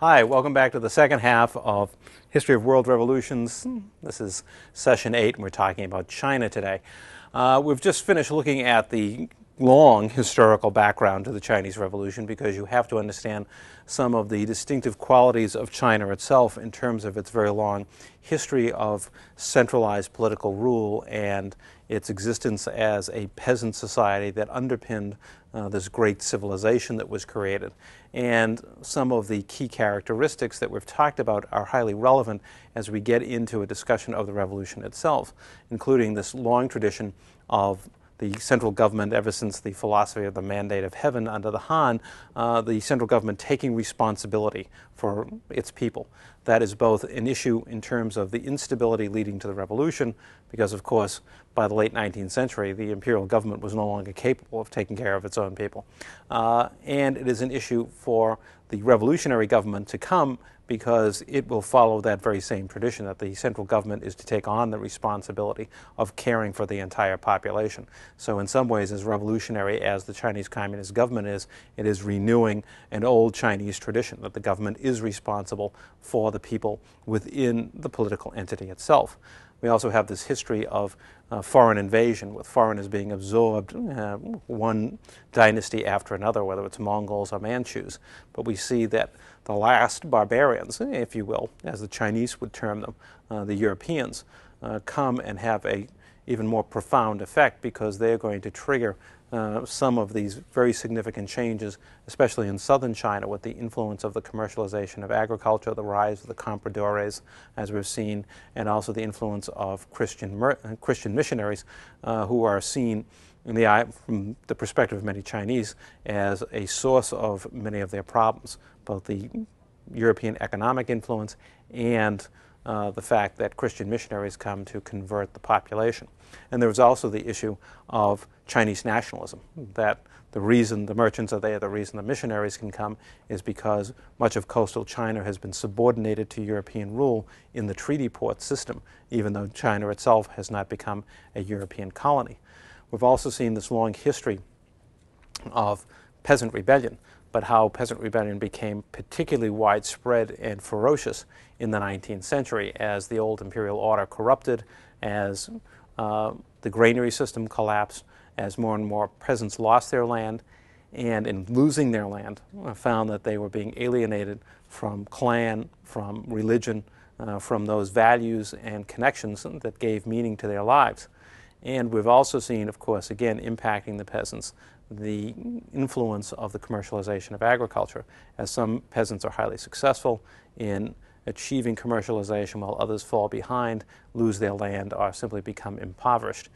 Hi, welcome back to the second half of History of World Revolutions. This is session 8, and we're talking about China today. We've just finished looking at the long historical background to the Chinese Revolution because you have to understand some of the distinctive qualities of China itself in terms of its very long history of centralized political rule and its existence as a peasant society that underpinned this great civilization that was created. And some of the key characteristics that we've talked about are highly relevant as we get into a discussion of the revolution itself, including this long tradition of the central government, ever since the philosophy of the mandate of heaven under the Han, the central government taking responsibility for its people. That is both an issue in terms of the instability leading to the revolution, because of course by the late 19th century the imperial government was no longer capable of taking care of its own people. And it is an issue for the revolutionary government to come, because it will follow that very same tradition that the central government is to take on the responsibility of caring for the entire population. So in some ways, as revolutionary as the Chinese Communist government is, it is renewing an old Chinese tradition that the government is responsible for the people within the political entity itself. We also have this history of foreign invasion, with foreigners being absorbed, one dynasty after another, whether it's Mongols or Manchus. But we see that the last barbarians, if you will, as the Chinese would term them, the Europeans, come and have a even more profound effect, because they're going to trigger some of these very significant changes, especially in southern China, with the influence of the commercialization of agriculture, the rise of the compradores, as we've seen, and also the influence of Christian missionaries who are seen in the eye, from the perspective of many Chinese, as a source of many of their problems, both the European economic influence and the fact that Christian missionaries come to convert the population. And there was also the issue of Chinese nationalism, that the reason the merchants are there, the reason the missionaries can come, is because much of coastal China has been subordinated to European rule in the treaty port system, even though China itself has not become a European colony. We've also seen this long history of peasant rebellion, but how peasant rebellion became particularly widespread and ferocious in the 19th century as the old imperial order corrupted, as the granary system collapsed, as more and more peasants lost their land, and in losing their land found that they were being alienated from clan, from religion, from those values and connections that gave meaning to their lives. And we've also seen, of course, again impacting the peasants, the influence of the commercialization of agriculture, as some peasants are highly successful in achieving commercialization while others fall behind, lose their land, or simply become impoverished.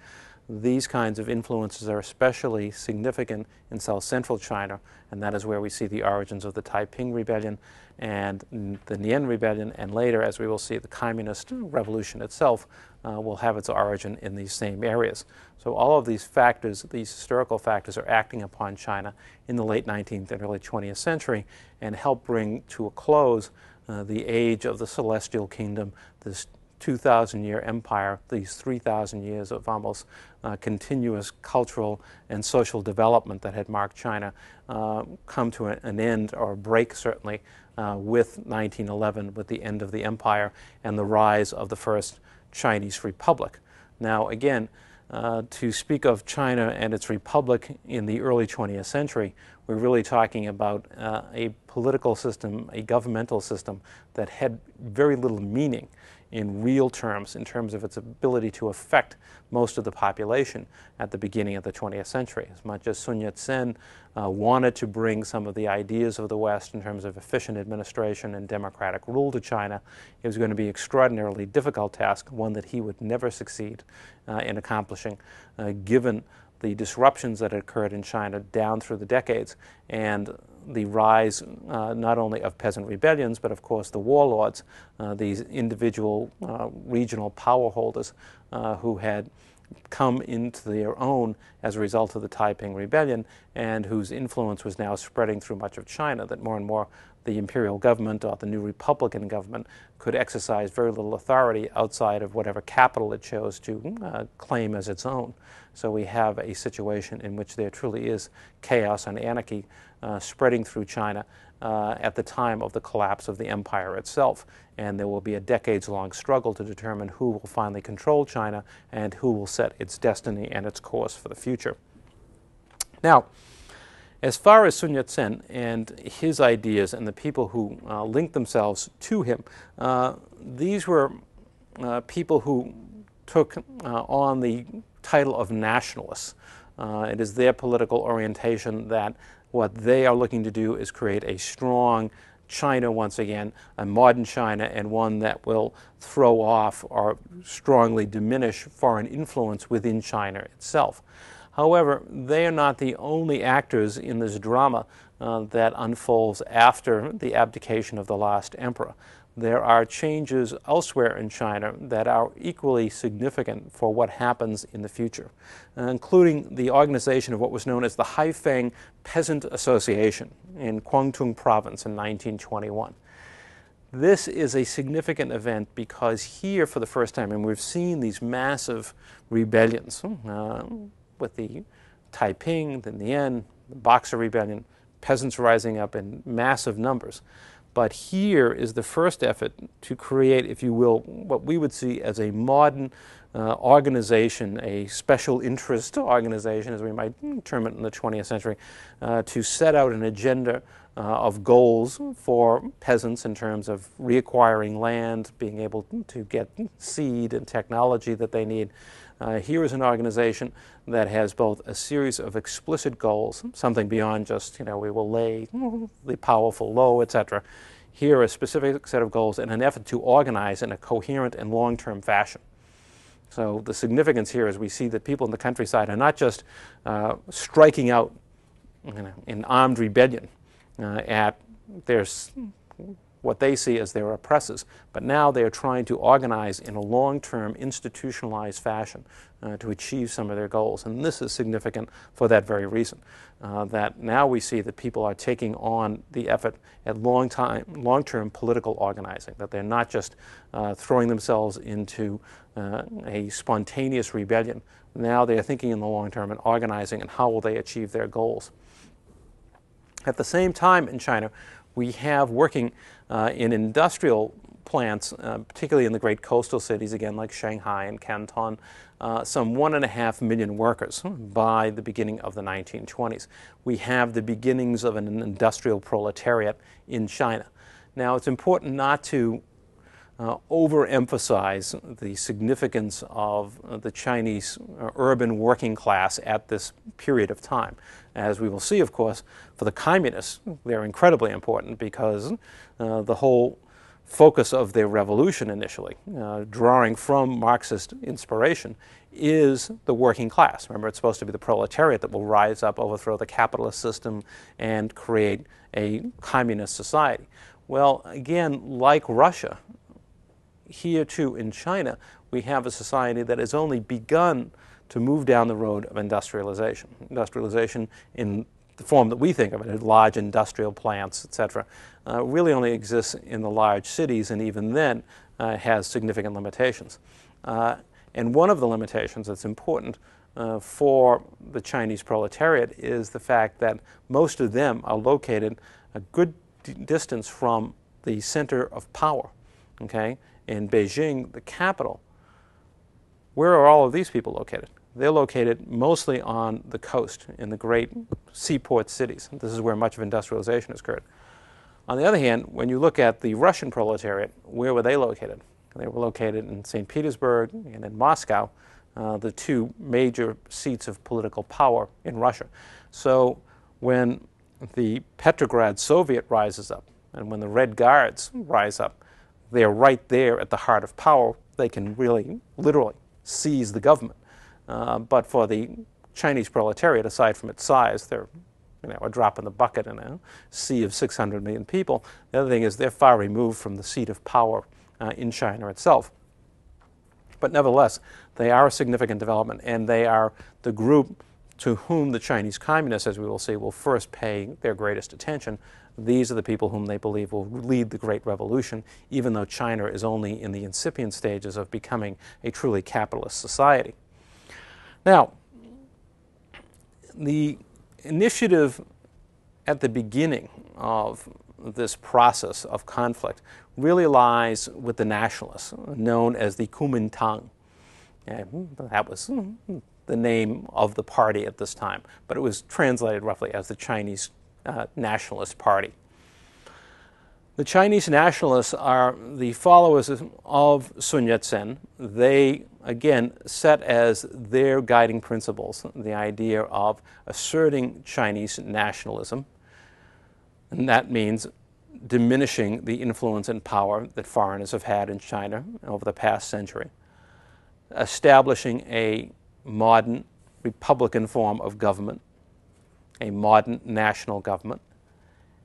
These kinds of influences are especially significant in south-central China, and that is where we see the origins of the Taiping Rebellion and the Nian Rebellion, and later, as we will see, the Communist Revolution itself will have its origin in these same areas. So all of these factors, these historical factors, are acting upon China in the late 19th and early 20th century and help bring to a close the age of the Celestial Kingdom, this 2,000-year empire, these 3,000 years of almost continuous cultural and social development that had marked China, come to an end, or a break certainly, with 1911, with the end of the empire and the rise of the first Chinese Republic. Now again, to speak of China and its republic in the early 20th century, we're really talking about a political system, a governmental system that had very little meaning in real terms, in terms of its ability to affect most of the population at the beginning of the 20th century. As much as Sun Yat-sen wanted to bring some of the ideas of the West in terms of efficient administration and democratic rule to China, it was going to be an extraordinarily difficult task, one that he would never succeed in accomplishing, given the disruptions that had occurred in China down through the decades, and the rise not only of peasant rebellions, but of course the warlords, these individual regional power holders who had come into their own as a result of the Taiping Rebellion, and whose influence was now spreading through much of China, that more and more the imperial government or the new republican government could exercise very little authority outside of whatever capital it chose to claim as its own. So we have a situation in which there truly is chaos and anarchy spreading through China, at the time of the collapse of the empire itself. And there will be a decades-long struggle to determine who will finally control China and who will set its destiny and its course for the future. Now, as far as Sun Yat-sen and his ideas and the people who linked themselves to him, these were people who took on the title of nationalists. It is their political orientation that what they are looking to do is create a strong China once again, a modern China, and one that will throw off or strongly diminish foreign influence within China itself. However, they are not the only actors in this drama that unfolds after the abdication of the last emperor. There are changes elsewhere in China that are equally significant for what happens in the future, including the organization of what was known as the Haifeng Peasant Association in Guangdong Province in 1921. This is a significant event because here, for the first time, and we've seen these massive rebellions with the Taiping, the Nian, the Boxer Rebellion, peasants rising up in massive numbers. But here is the first effort to create, if you will, what we would see as a modern organization, a special interest organization, as we might term it in the 20th century, to set out an agenda of goals for peasants in terms of reacquiring land, being able to get seed and technology that they need. Here is an organization that has both a series of explicit goals, something beyond just, we will lay the powerful low, etc. Here a specific set of goals and an effort to organize in a coherent and long-term fashion. So the significance here is we see that people in the countryside are not just striking out in armed rebellion at what they see as their oppressors, but now they are trying to organize in a long-term, institutionalized fashion to achieve some of their goals. And this is significant for that very reason, that now we see that people are taking on the effort at long-term political organizing, that they're not just throwing themselves into a spontaneous rebellion. Now they are thinking in the long term and organizing and how will they achieve their goals. At the same time in China, we have working in industrial plants, particularly in the great coastal cities, again, like Shanghai and Canton, some 1.5 million workers by the beginning of the 1920s. We have the beginnings of an industrial proletariat in China. Now, it's important not to overemphasize the significance of the Chinese urban working class at this period of time. As we will see, of course, for the communists, they're incredibly important because the whole focus of their revolution initially, drawing from Marxist inspiration, is the working class. Remember, it's supposed to be the proletariat that will rise up, overthrow the capitalist system, and create a communist society. Well, again, like Russia, here too in China, we have a society that has only begun to move down the road of industrialization. Industrialization in the form that we think of it, as large industrial plants, etc., really only exists in the large cities, and even then has significant limitations. And one of the limitations that's important for the Chinese proletariat is the fact that most of them are located a good distance from the center of power. Okay? In Beijing, the capital, where are all of these people located? They're located mostly on the coast, in the great seaport cities. This is where much of industrialization has occurred. On the other hand, when you look at the Russian proletariat, where were they located? They were located in St. Petersburg and in Moscow, the two major seats of political power in Russia. So when the Petrograd Soviet rises up, and when the Red Guards rise up, they're right there at the heart of power. They can really, literally, seize the government. But for the Chinese proletariat, aside from its size, they're a drop in the bucket in a sea of 600 million people. The other thing is they're far removed from the seat of power in China itself. But nevertheless, they are a significant development, and they are the group to whom the Chinese communists, as we will see, will first pay their greatest attention. These are the people whom they believe will lead the Great Revolution, even though China is only in the incipient stages of becoming a truly capitalist society. Now, the initiative at the beginning of this process of conflict really lies with the nationalists, known as the Kuomintang. And that was the name of the party at this time, but it was translated roughly as the Chinese Nationalist Party. The Chinese nationalists are the followers of Sun Yat-sen. They, again, set as their guiding principles the idea of asserting Chinese nationalism, and that means diminishing the influence and power that foreigners have had in China over the past century, establishing a modern republican form of government, a modern national government,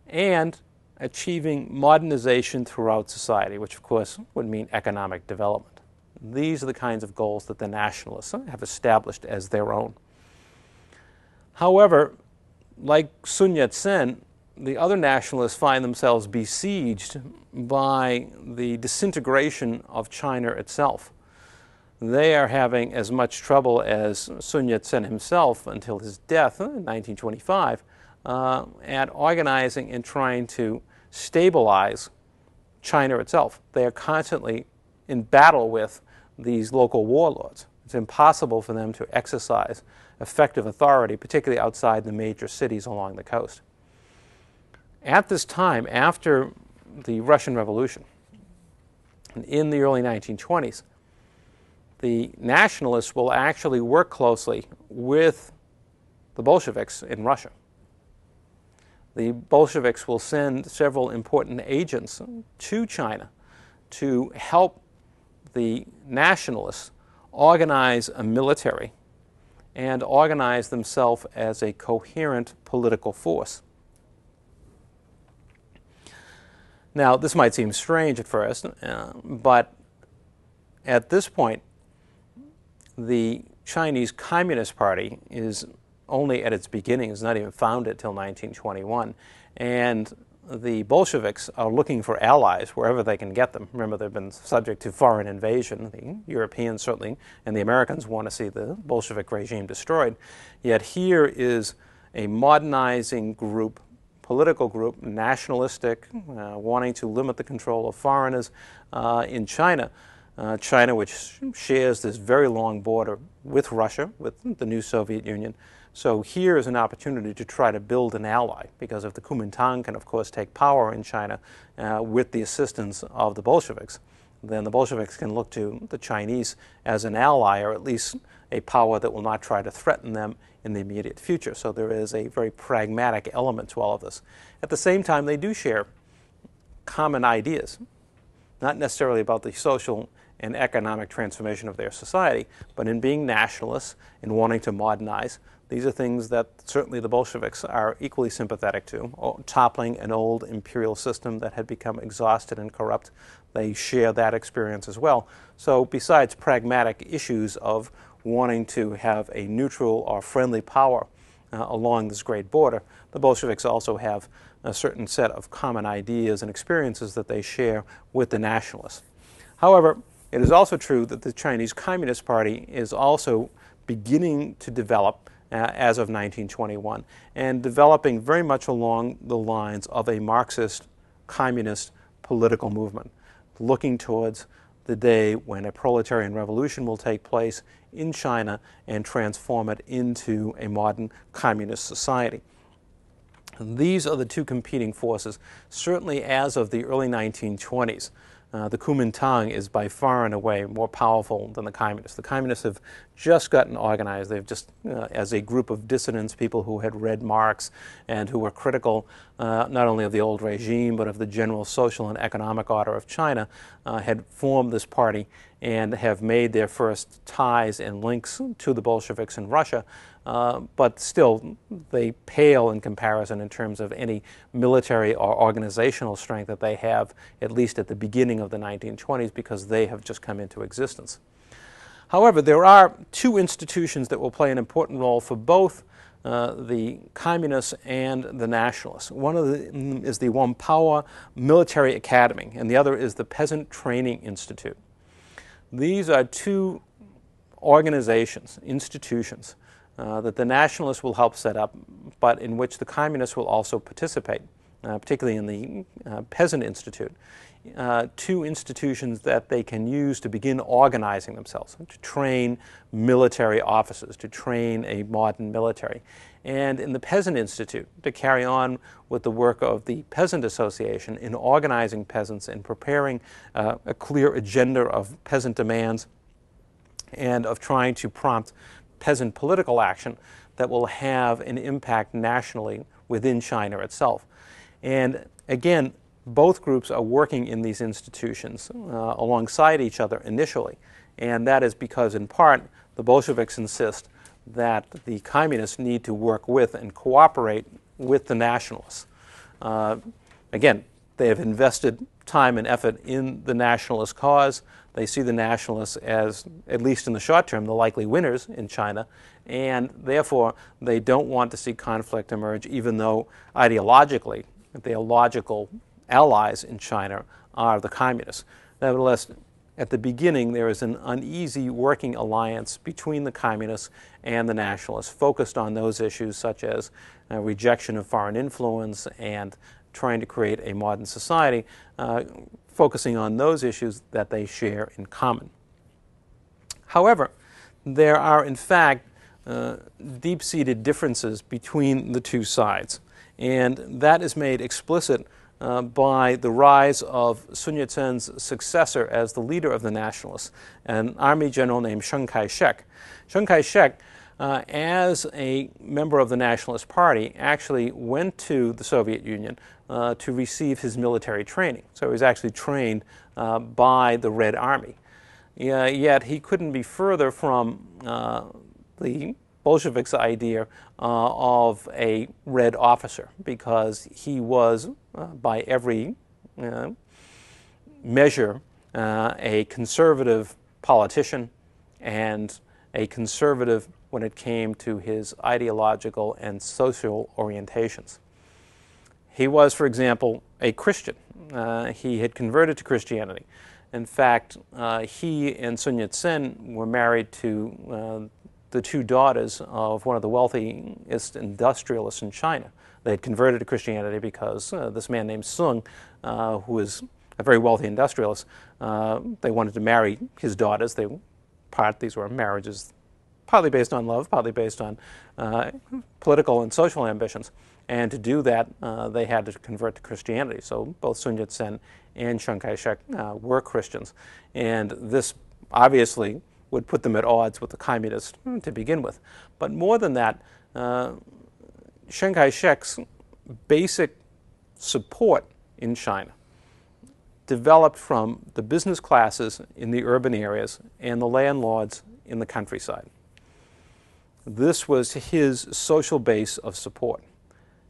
and achieving modernization throughout society, which of course would mean economic development. These are the kinds of goals that the nationalists have established as their own. However, like Sun Yat-sen, the other nationalists find themselves besieged by the disintegration of China itself. They are having as much trouble as Sun Yat-sen himself until his death in 1925 at organizing and trying to stabilize China itself. They are constantly in battle with these local warlords. It's impossible for them to exercise effective authority, particularly outside the major cities along the coast. At this time, after the Russian Revolution, in the early 1920s, the nationalists will actually work closely with the Bolsheviks in Russia. The Bolsheviks will send several important agents to China to help the nationalists organize a military and organize themselves as a coherent political force. Now, this might seem strange at first, but at this point, the Chinese Communist Party is only at its beginnings, not even founded till 1921, and the Bolsheviks are looking for allies wherever they can get them. Remember, they've been subject to foreign invasion. The Europeans certainly, and the Americans want to see the Bolshevik regime destroyed. Yet here is a modernizing group, political group, nationalistic, wanting to limit the control of foreigners in China. China, which shares this very long border with Russia, with the new Soviet Union. So here is an opportunity to try to build an ally, because if the Kuomintang can, of course, take power in China with the assistance of the Bolsheviks, then the Bolsheviks can look to the Chinese as an ally, or at least a power that will not try to threaten them in the immediate future. So there is a very pragmatic element to all of this. At the same time, they do share common ideas, not necessarily about the social and economic transformation of their society, but in being nationalists and wanting to modernize. These are things that certainly the Bolsheviks are equally sympathetic to, toppling an old imperial system that had become exhausted and corrupt. They share that experience as well. So besides pragmatic issues of wanting to have a neutral or friendly power along this great border, the Bolsheviks also have a certain set of common ideas and experiences that they share with the nationalists. However, it is also true that the Chinese Communist Party is also beginning to develop as of 1921, and developing very much along the lines of a Marxist communist political movement, looking towards the day when a proletarian revolution will take place in China and transform it into a modern communist society. And these are the two competing forces, certainly as of the early 1920s. The Kuomintang is by far and away more powerful than the Communists. The Communists have just gotten organized. They've just, as a group of dissidents, people who had read Marx and who were critical not only of the old regime but of the general social and economic order of China, had formed this party and have made their first ties and links to the Bolsheviks in Russia. But still, they pale in comparison in terms of any military or organizational strength that they have, at least at the beginning of the 1920s, because they have just come into existence. However, there are two institutions that will play an important role for both the communists and the nationalists. One of them is the Wampoa Military Academy, and the other is the Peasant Training Institute. These are two organizations, institutions, that the nationalists will help set up, but in which the communists will also participate. particularly in the Peasant Institute, two institutions that they can use to begin organizing themselves, to train military officers, to train a modern military. And in the Peasant Institute, to carry on with the work of the Peasant Association in organizing peasants and preparing a clear agenda of peasant demands and of trying to prompt peasant political action that will have an impact nationally within China itself. And again, both groups are working in these institutions alongside each other initially, and that is because, in part, the Bolsheviks insist that the communists need to work with and cooperate with the nationalists. Again, they have invested time and effort in the nationalist cause. They see the nationalists as, at least in the short term, the likely winners in China, and therefore they don't want to see conflict emerge, even though ideologically their logical allies in China are the communists. Nevertheless, at the beginning, there is an uneasy working alliance between the communists and the nationalists, focused on those issues such as rejection of foreign influence and trying to create a modern society, focusing on those issues that they share in common. However, there are, in fact, deep-seated differences between the two sides, and that is made explicit by the rise of Sun Yat-sen's successor as the leader of the nationalists, an army general named Chiang Kai-shek. Chiang Kai-shek, as a member of the Nationalist Party, actually went to the Soviet Union to receive his military training. So he was actually trained by the Red Army. Yet he couldn't be further from the Bolsheviks' idea of a red officer, because he was, by every measure, a conservative politician and a conservative when it came to his ideological and social orientations. He was, for example, a Christian. He had converted to Christianity. In fact, he and Sun Yat-sen were married to the two daughters of one of the wealthiest industrialists in China. They had converted to Christianity because this man named Sung, who was a very wealthy industrialist, they wanted to marry his daughters. These were marriages partly based on love, partly based on political and social ambitions. And to do that, they had to convert to Christianity. So both Sun Yat-sen and Chiang Kai-shek were Christians. And this obviously would put them at odds with the communists to begin with. But more than that, Chiang Kai-shek's basic support in China developed from the business classes in the urban areas and the landlords in the countryside. This was his social base of support.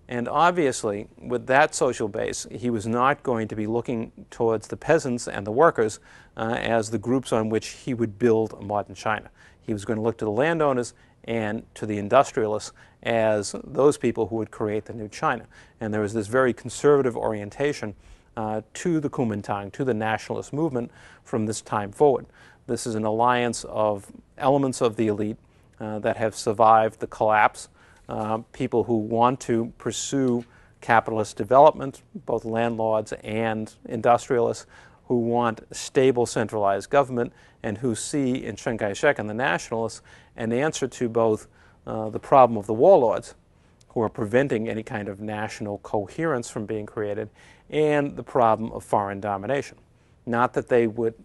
And obviously, with that social base, he was not going to be looking towards the peasants and the workers as the groups on which he would build a modern China. He was going to look to the landowners and to the industrialists as those people who would create the new China. And there was this very conservative orientation to the Kuomintang, to the nationalist movement from this time forward. This is an alliance of elements of the elite that have survived the collapse. People who want to pursue capitalist development, both landlords and industrialists, who want stable centralized government, and who see in Chiang Kai-shek and the nationalists an answer to both the problem of the warlords, who are preventing any kind of national coherence from being created, and the problem of foreign domination. Not that they would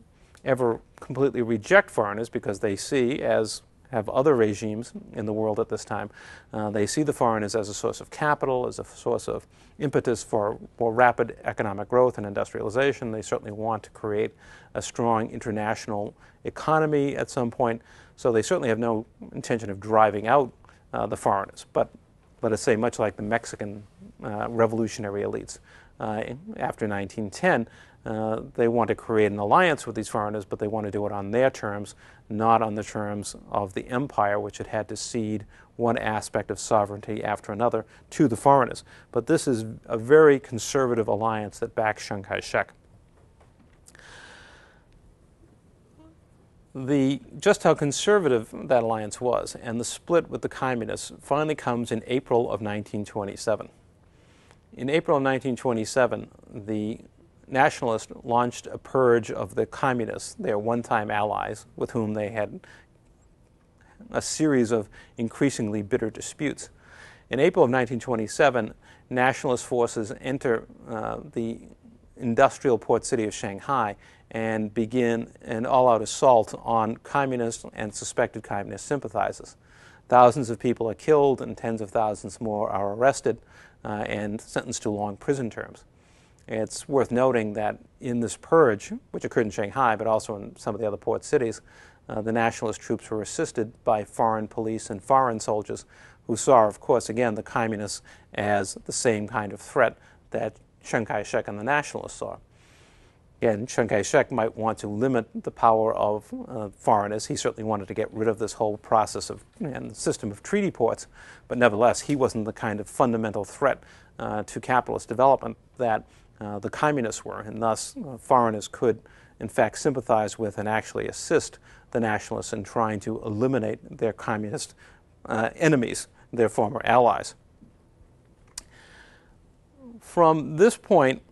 ever completely reject foreigners, because they see, as have other regimes in the world at this time, they see the foreigners as a source of capital, as a source of impetus for more rapid economic growth and industrialization. They certainly want to create a strong international economy at some point, so they certainly have no intention of driving out the foreigners. But let us say, much like the Mexican revolutionary elites after 1910, they want to create an alliance with these foreigners, but they want to do it on their terms, not on the terms of the empire, which had had to cede one aspect of sovereignty after another to the foreigners. But this is a very conservative alliance that backs Chiang Kai-shek. Just how conservative that alliance was and the split with the communists finally comes in April of 1927. In April 1927, the nationalists launched a purge of the communists, their one-time allies, with whom they had a series of increasingly bitter disputes. In April of 1927, nationalist forces enter the industrial port city of Shanghai and begin an all-out assault on communist and suspected communist sympathizers. Thousands of people are killed and tens of thousands more are arrested and sentenced to long prison terms. It's worth noting that in this purge, which occurred in Shanghai but also in some of the other port cities, the nationalist troops were assisted by foreign police and foreign soldiers who saw, of course, again, the communists as the same kind of threat that Chiang Kai-shek and the nationalists saw. Again, Chiang Kai-shek might want to limit the power of foreigners. He certainly wanted to get rid of this whole process of and system of treaty ports, but nevertheless, he wasn't the kind of fundamental threat to capitalist development that the communists were, and thus foreigners could, in fact, sympathize with and actually assist the nationalists in trying to eliminate their communist enemies, their former allies. From this point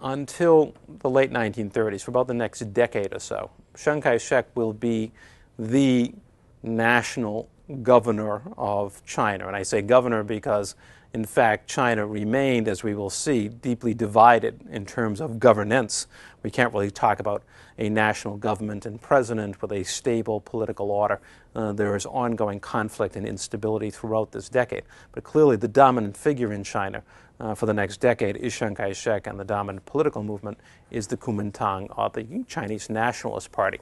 until the late 1930s, for about the next decade or so, Chiang Kai-shek will be the national governor of China. And I say governor because, in fact, China remained, as we will see, deeply divided in terms of governance. We can't really talk about a national government and president with a stable political order. There is ongoing conflict and instability throughout this decade. But clearly the dominant figure in China for the next decade is Chiang Kai-shek, and the dominant political movement is the Kuomintang, or the Chinese Nationalist Party.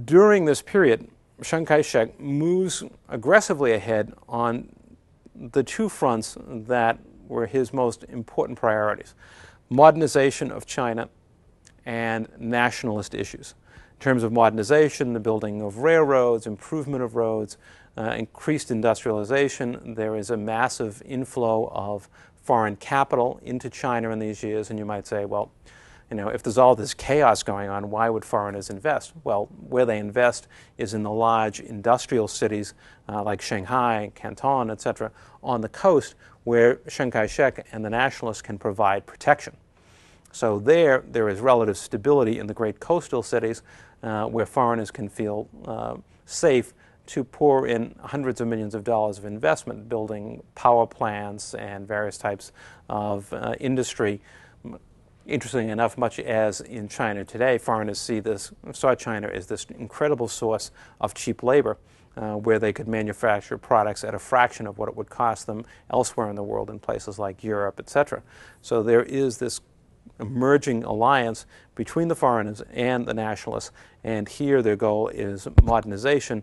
During this period, Chiang Kai-shek moves aggressively ahead on the two fronts that were his most important priorities: modernization of China and nationalist issues. In terms of modernization, the building of railroads, improvement of roads, increased industrialization. There is a massive inflow of foreign capital into China in these years, and you might say, well, you know, if there's all this chaos going on, why would foreigners invest? Well, where they invest is in the large industrial cities like Shanghai, Canton, etc., on the coast, where Chiang Kai-shek and the nationalists can provide protection. So there is relative stability in the great coastal cities where foreigners can feel safe to pour in hundreds of millions of dollars of investment, building power plants and various types of industry. Interestingly enough, much as in China today, foreigners saw China as this incredible source of cheap labor, where they could manufacture products at a fraction of what it would cost them elsewhere in the world, in places like Europe, etc. So there is this emerging alliance between the foreigners and the nationalists, and here their goal is modernization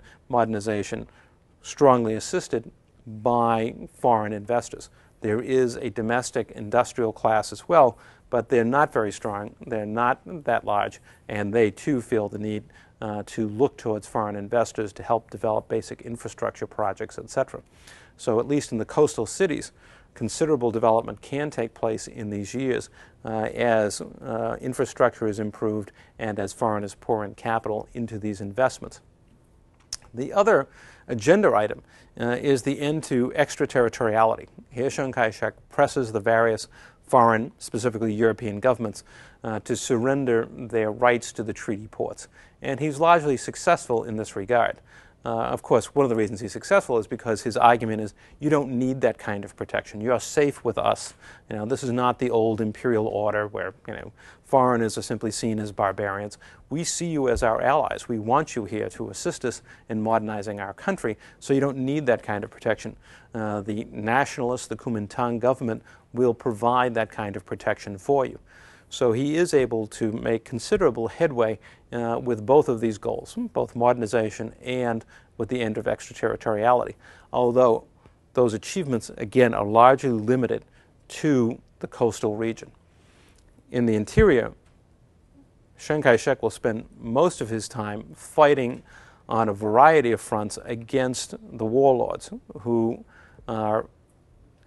strongly assisted by foreign investors. There is a domestic industrial class as well, but they're not very strong, they're not that large, and they too feel the need to look towards foreign investors to help develop basic infrastructure projects, etc. So at least in the coastal cities, considerable development can take place in these years as infrastructure is improved and as foreigners pour in capital into these investments. The other agenda item is the end to extraterritoriality. Here Chiang Kai-shek presses the various foreign, specifically European governments, to surrender their rights to the treaty ports. And he's largely successful in this regard. Of course, one of the reasons he's successful is because his argument is, you don't need that kind of protection. You are safe with us. You know, this is not the old imperial order where, you know, foreigners are simply seen as barbarians. We see you as our allies. We want you here to assist us in modernizing our country, so you don't need that kind of protection. The nationalists, the Kuomintang government, will provide that kind of protection for you. So he is able to make considerable headway with both of these goals, both modernization and with the end of extraterritoriality, although those achievements, again, are largely limited to the coastal region. In the interior, Chiang Kai-shek will spend most of his time fighting on a variety of fronts against the warlords who are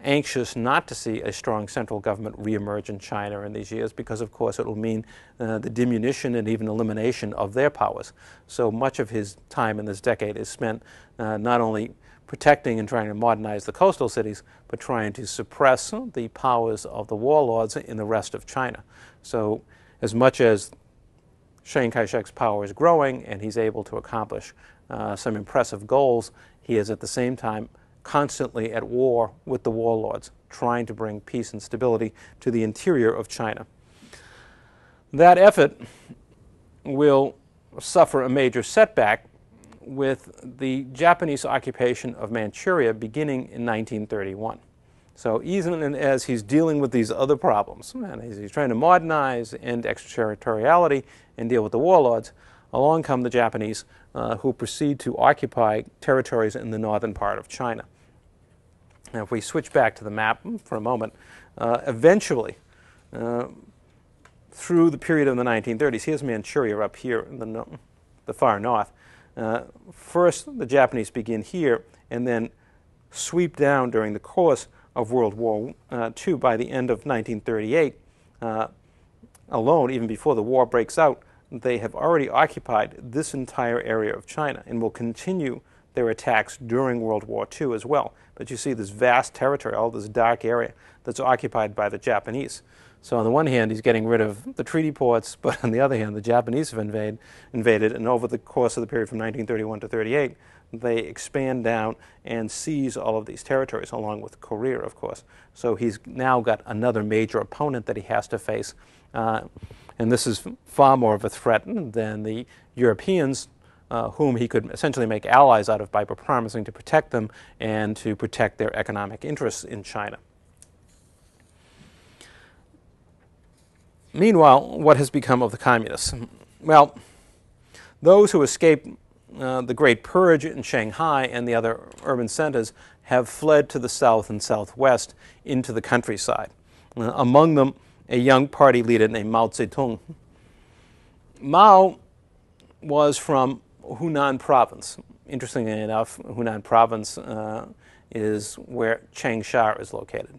anxious not to see a strong central government reemerge in China in these years, because of course it will mean the diminution and even elimination of their powers. So much of his time in this decade is spent not only protecting and trying to modernize the coastal cities, but trying to suppress the powers of the warlords in the rest of China. So as much as Chiang Kai-shek's power is growing and he's able to accomplish some impressive goals, he is at the same time constantly at war with the warlords, trying to bring peace and stability to the interior of China. That effort will suffer a major setback with the Japanese occupation of Manchuria beginning in 1931. So even as he's dealing with these other problems, and he's trying to modernize, end extraterritoriality, and deal with the warlords, along come the Japanese who proceed to occupy territories in the northern part of China. Now if we switch back to the map for a moment, eventually, through the period of the 1930s, here's Manchuria up here in the far north. First, the Japanese begin here and then sweep down during the course of World War II. By the end of 1938, alone, even before the war breaks out, they have already occupied this entire area of China and will continue their attacks during World War II as well. But you see this vast territory, all this dark area that's occupied by the Japanese. So on the one hand, he's getting rid of the treaty ports, but on the other hand, the Japanese have invaded, and over the course of the period from 1931 to 38, they expand down and seize all of these territories, along with Korea, of course. So he's now got another major opponent that he has to face, and this is far more of a threat than the Europeans, whom he could essentially make allies out of by promising to protect them and to protect their economic interests in China. Meanwhile, what has become of the communists? Well, those who escaped the Great Purge in Shanghai and the other urban centers have fled to the south and southwest into the countryside. Among them, a young party leader named Mao Zedong. Mao was from Hunan province. Interestingly enough, Hunan province is where Changsha is located.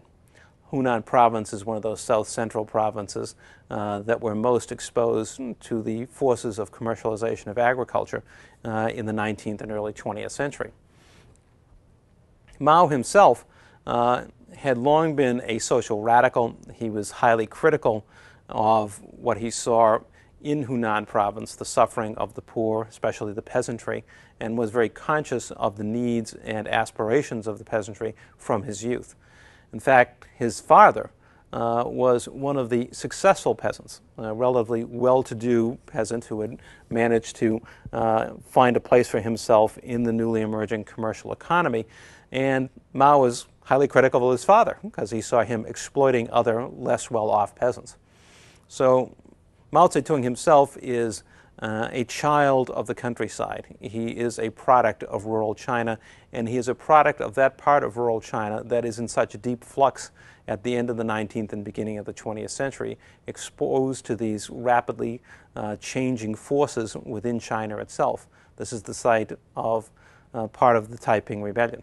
Hunan province is one of those south-central provinces that were most exposed to the forces of commercialization of agriculture in the 19th and early 20th century. Mao himself had long been a social radical. He was highly critical of what he saw in Hunan province, the suffering of the poor, especially the peasantry, and was very conscious of the needs and aspirations of the peasantry from his youth. In fact, his father was one of the successful peasants, a relatively well-to-do peasant who had managed to find a place for himself in the newly emerging commercial economy. And Mao was highly critical of his father because he saw him exploiting other less well-off peasants. So Mao Zedong himself is a child of the countryside. He is a product of rural China, and he is a product of that part of rural China that is in such deep flux at the end of the 19th and beginning of the 20th century, exposed to these rapidly changing forces within China itself. This is the site of part of the Taiping Rebellion.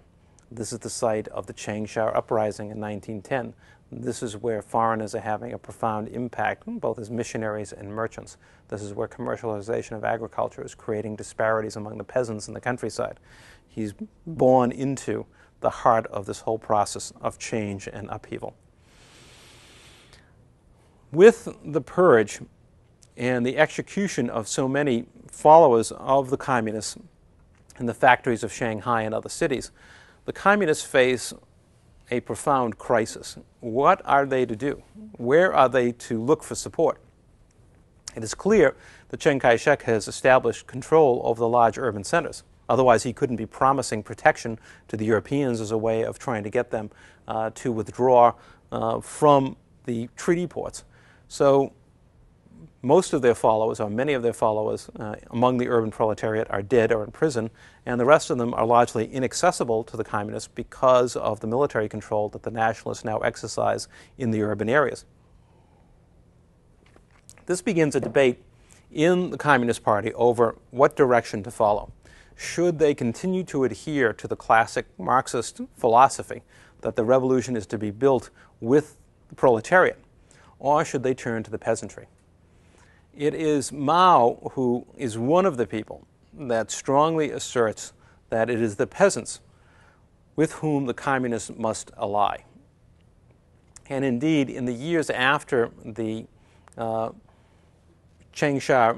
This is the site of the Changsha Uprising in 1910. This is where foreigners are having a profound impact, both as missionaries and merchants. This is where commercialization of agriculture is creating disparities among the peasants in the countryside. He's born into the heart of this whole process of change and upheaval. With the purge and the execution of so many followers of the communists in the factories of Shanghai and other cities, the communists face a profound crisis. What are they to do? Where are they to look for support? It is clear that Chiang Kai-shek has established control over the large urban centers. Otherwise, he couldn't be promising protection to the Europeans as a way of trying to get them to withdraw from the treaty ports. So most of their followers, or many of their followers, among the urban proletariat are dead or in prison, and the rest of them are largely inaccessible to the communists because of the military control that the nationalists now exercise in the urban areas. This begins a debate in the Communist Party over what direction to follow. Should they continue to adhere to the classic Marxist philosophy that the revolution is to be built with the proletariat, or should they turn to the peasantry? It is Mao who is one of the people that strongly asserts that it is the peasants with whom the communists must ally. And indeed, in the years after the the Shanghai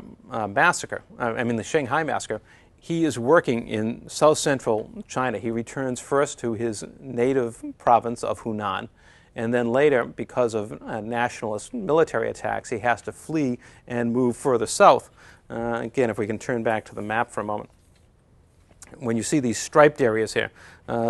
massacre, he is working in south-central China. He returns first to his native province of Hunan, and then later, because of nationalist military attacks, he has to flee and move further south. Again, if we can turn back to the map for a moment. When you see these striped areas here,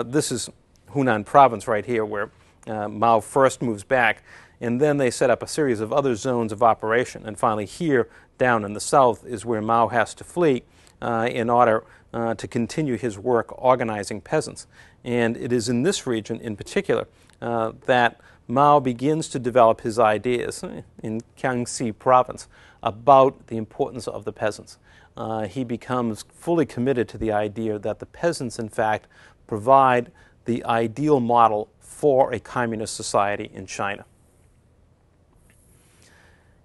this is Hunan province right here, where Mao first moves back, and then they set up a series of other zones of operation. And finally here, down in the south, is where Mao has to flee in order to continue his work organizing peasants. And it is in this region in particular that Mao begins to develop his ideas in Jiangxi province about the importance of the peasants. He becomes fully committed to the idea that the peasants, in fact, provide the ideal model for a communist society in China.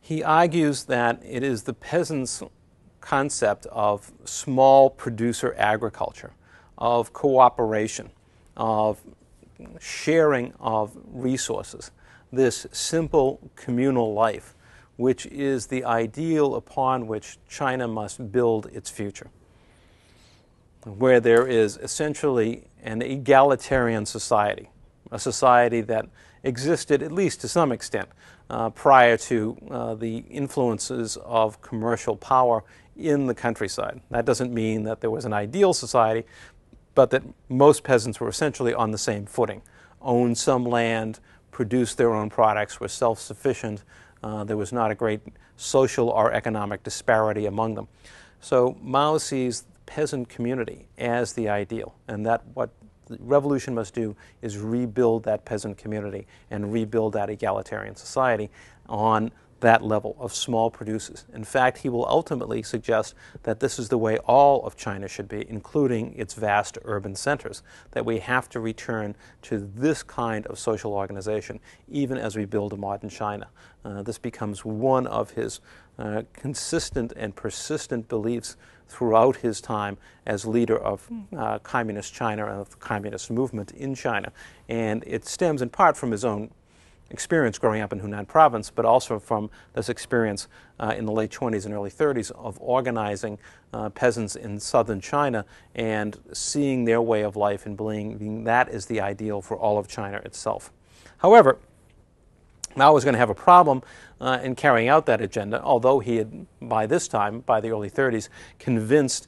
He argues that it is the peasants' concept of small producer agriculture, of cooperation, of sharing of resources, this simple communal life, which is the ideal upon which China must build its future, where there is essentially an egalitarian society, a society that existed, at least to some extent, prior to the influences of commercial power in the countryside. That doesn't mean that there was an ideal society, but that most peasants were essentially on the same footing, owned some land, produced their own products, were self-sufficient. There was not a great social or economic disparity among them. So Mao sees the peasant community as the ideal, and that what the revolution must do is rebuild that peasant community and rebuild that egalitarian society on that level of small producers. In fact, he will ultimately suggest that this is the way all of China should be, including its vast urban centers, that we have to return to this kind of social organization, even as we build a modern China. This becomes one of his consistent and persistent beliefs throughout his time as leader of communist China and of the communist movement in China. And it stems in part from his own experience growing up in Hunan province, but also from this experience in the late 20s and early 30s of organizing peasants in southern China and seeing their way of life and believing that is the ideal for all of China itself. However, Mao was going to have a problem in carrying out that agenda, although he had, by this time, by the early 30s, convinced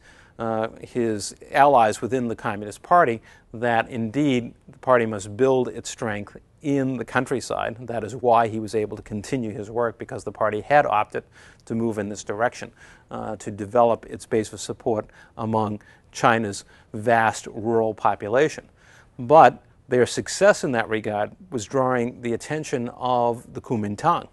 his allies within the Communist Party that indeed the party must build its strength in the countryside. That is why he was able to continue his work, because the party had opted to move in this direction, to develop its base of support among China's vast rural population. But their success in that regard was drawing the attention of the Kuomintang.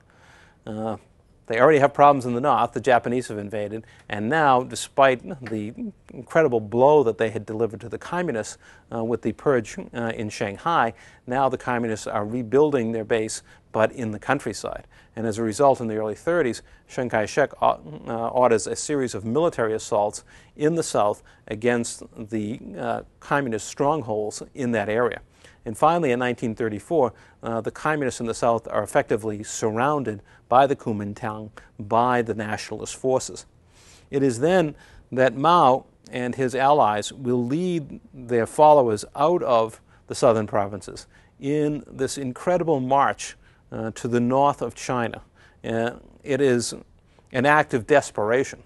They already have problems in the north. The Japanese have invaded. And now, despite the incredible blow that they had delivered to the communists with the purge in Shanghai, now the communists are rebuilding their base, but in the countryside. And as a result, in the early 30s, Chiang Kai-shek orders a series of military assaults in the south against the communist strongholds in that area. And finally, in 1934, the communists in the south are effectively surrounded by the Kuomintang, by the nationalist forces. It is then that Mao and his allies will lead their followers out of the southern provinces in this incredible march to the north of China. It is an act of desperation,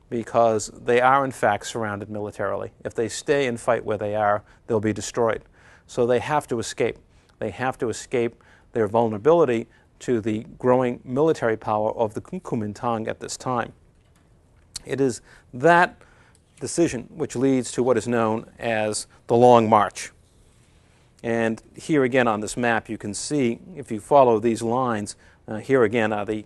because they are in fact surrounded militarily. If they stay and fight where they are, they'll be destroyed. So they have to escape. They have to escape their vulnerability to the growing military power of the Kuomintang at this time. It is that decision which leads to what is known as the Long March. And here again on this map you can see, if you follow these lines, here again are the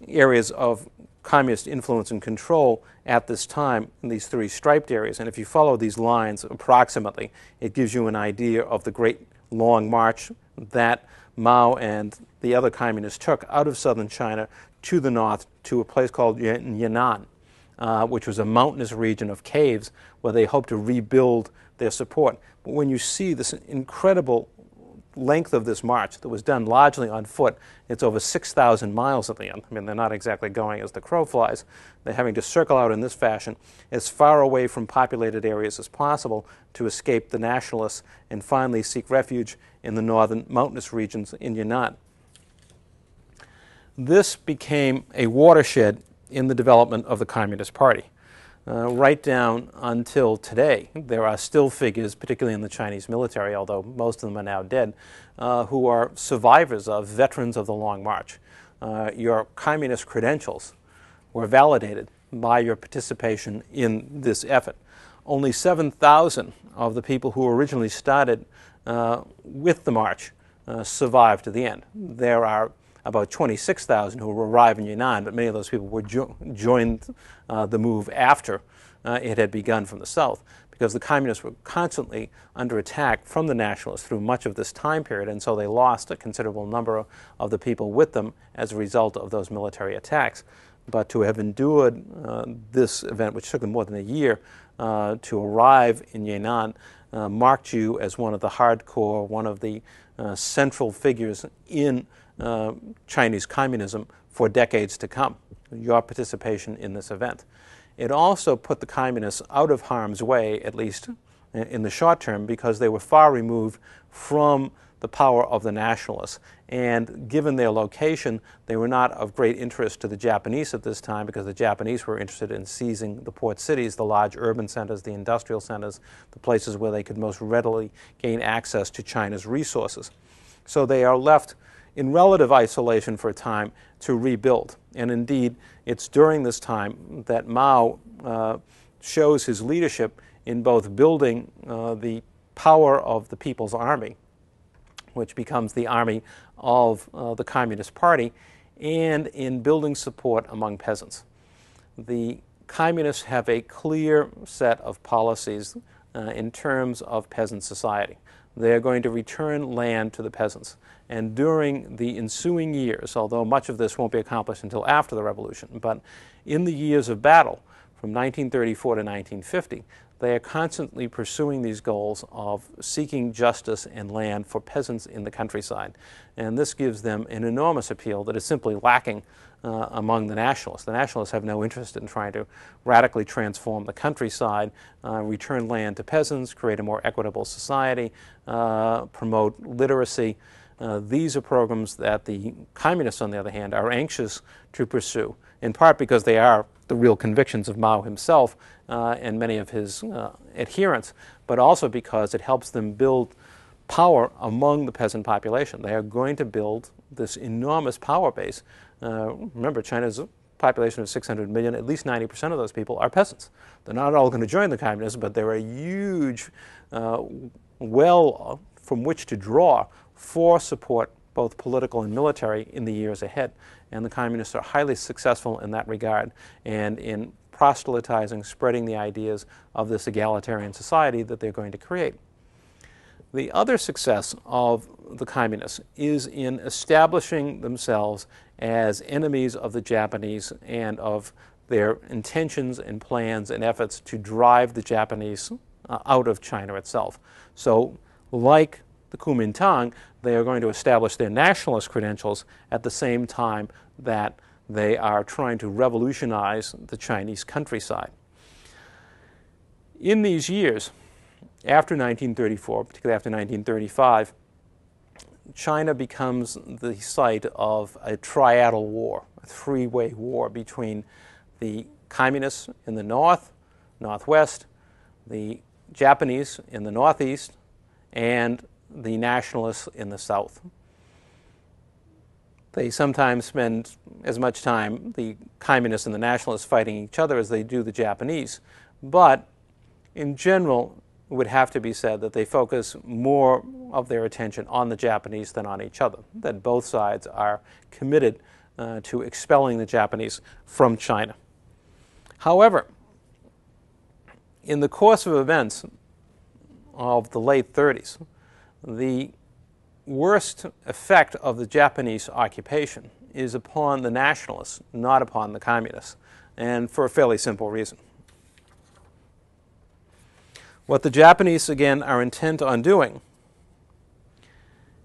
areas of communist influence and control at this time in these three striped areas. And if you follow these lines approximately, it gives you an idea of the Great Long March that Mao and the other communists took out of southern China to the north to a place called Yan'an. which was a mountainous region of caves where they hoped to rebuild their support. But when you see this incredible length of this march that was done largely on foot, it's over 6,000 miles at the end. I mean, they're not exactly going as the crow flies. They're having to circle out in this fashion as far away from populated areas as possible to escape the nationalists and finally seek refuge in the northern mountainous regions in Yunnan. This became a watershed in the development of the Communist Party. Right down until today, there are still figures, particularly in the Chinese military, although most of them are now dead, who are survivors of veterans of the Long March. Your communist credentials were validated by your participation in this effort. Only 7,000 of the people who originally started with the march survived to the end. There are about 26,000 who will arrive in Yunnan, but many of those people were joined the move after it had begun from the south, because the communists were constantly under attack from the nationalists through much of this time period, and so they lost a considerable number of the people with them as a result of those military attacks. But to have endured this event, which took them more than a year, to arrive in Yunnan, marked you as one of the hardcore, one of the central figures in Chinese communism for decades to come, your participation in this event. It also put the communists out of harm's way, at least in the short term, because they were far removed from the power of the nationalists. And given their location, they were not of great interest to the Japanese at this time, because the Japanese were interested in seizing the port cities, the large urban centers, the industrial centers, the places where they could most readily gain access to China's resources. So they are left in relative isolation for a time to rebuild. And indeed, it's during this time that Mao shows his leadership in both building the power of the People's Army, which becomes the army of the Communist Party, and in building support among peasants. The communists have a clear set of policies in terms of peasant society. They are going to return land to the peasants. And during the ensuing years, although much of this won't be accomplished until after the revolution, but in the years of battle, from 1934 to 1950, they are constantly pursuing these goals of seeking justice and land for peasants in the countryside. And this gives them an enormous appeal that is simply lacking among the nationalists. The nationalists have no interest in trying to radically transform the countryside, return land to peasants, create a more equitable society, promote literacy. These are programs that the communists, on the other hand, are anxious to pursue, in part because they are the real convictions of Mao himself and many of his adherents, but also because it helps them build power among the peasant population. They are going to build this enormous power base. Remember, China's population of 600 million, at least 90% of those people are peasants. They're not all going to join the communists, but they're a huge well from which to draw for support, both political and military, in the years ahead. And the communists are highly successful in that regard and in proselytizing, spreading the ideas of this egalitarian society that they're going to create. The other success of the communists is in establishing themselves as enemies of the Japanese and of their intentions and plans and efforts to drive the Japanese out of China itself. So, like the Kuomintang, they are going to establish their nationalist credentials at the same time that they are trying to revolutionize the Chinese countryside. In these years, after 1934, particularly after 1935, China becomes the site of a triadal war, a three-way war between the communists in the north, northwest, the Japanese in the northeast, and the nationalists in the south. They sometimes spend as much time, the communists and the nationalists, fighting each other as they do the Japanese. But in general, it would have to be said that they focus more of their attention on the Japanese than on each other, that both sides are committed to expelling the Japanese from China. However, in the course of events of the late 30s, the worst effect of the Japanese occupation is upon the nationalists, not upon the communists. and for a fairly simple reason. What the Japanese, again, are intent on doing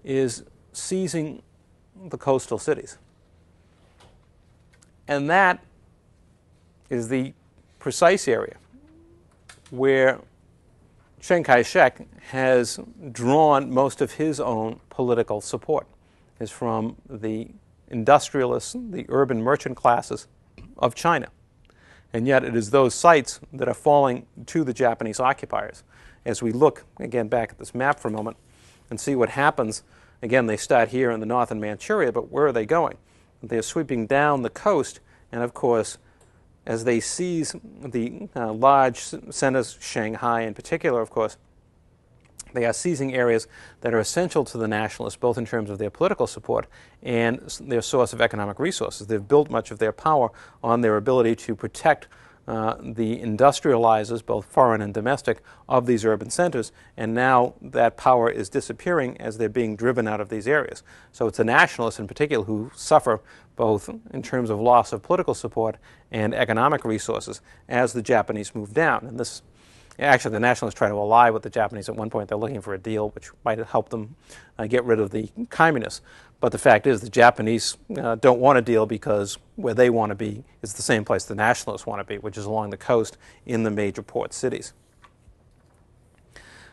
is seizing the coastal cities. And that is the precise area where Chiang Kai-shek has drawn most of his own political support, is from the industrialists, the urban merchant classes of China. And yet it is those sites that are falling to the Japanese occupiers. As we look, again, back at this map for a moment and see what happens, again, they start here in the northern Manchuria, but where are they going? They're sweeping down the coast, and of course, as they seize the large centers, Shanghai in particular, of course, they are seizing areas that are essential to the nationalists, both in terms of their political support and their source of economic resources. They've built much of their power on their ability to protect the industrializers, both foreign and domestic, of these urban centers, and now that power is disappearing as they're being driven out of these areas. So it's the nationalists in particular who suffer both in terms of loss of political support and economic resources as the Japanese move down. And this, actually, the nationalists try to ally with the Japanese. At one point, they're looking for a deal which might help them get rid of the communists. But the fact is the Japanese don't want a deal because where they want to be is the same place the nationalists want to be, which is along the coast in the major port cities.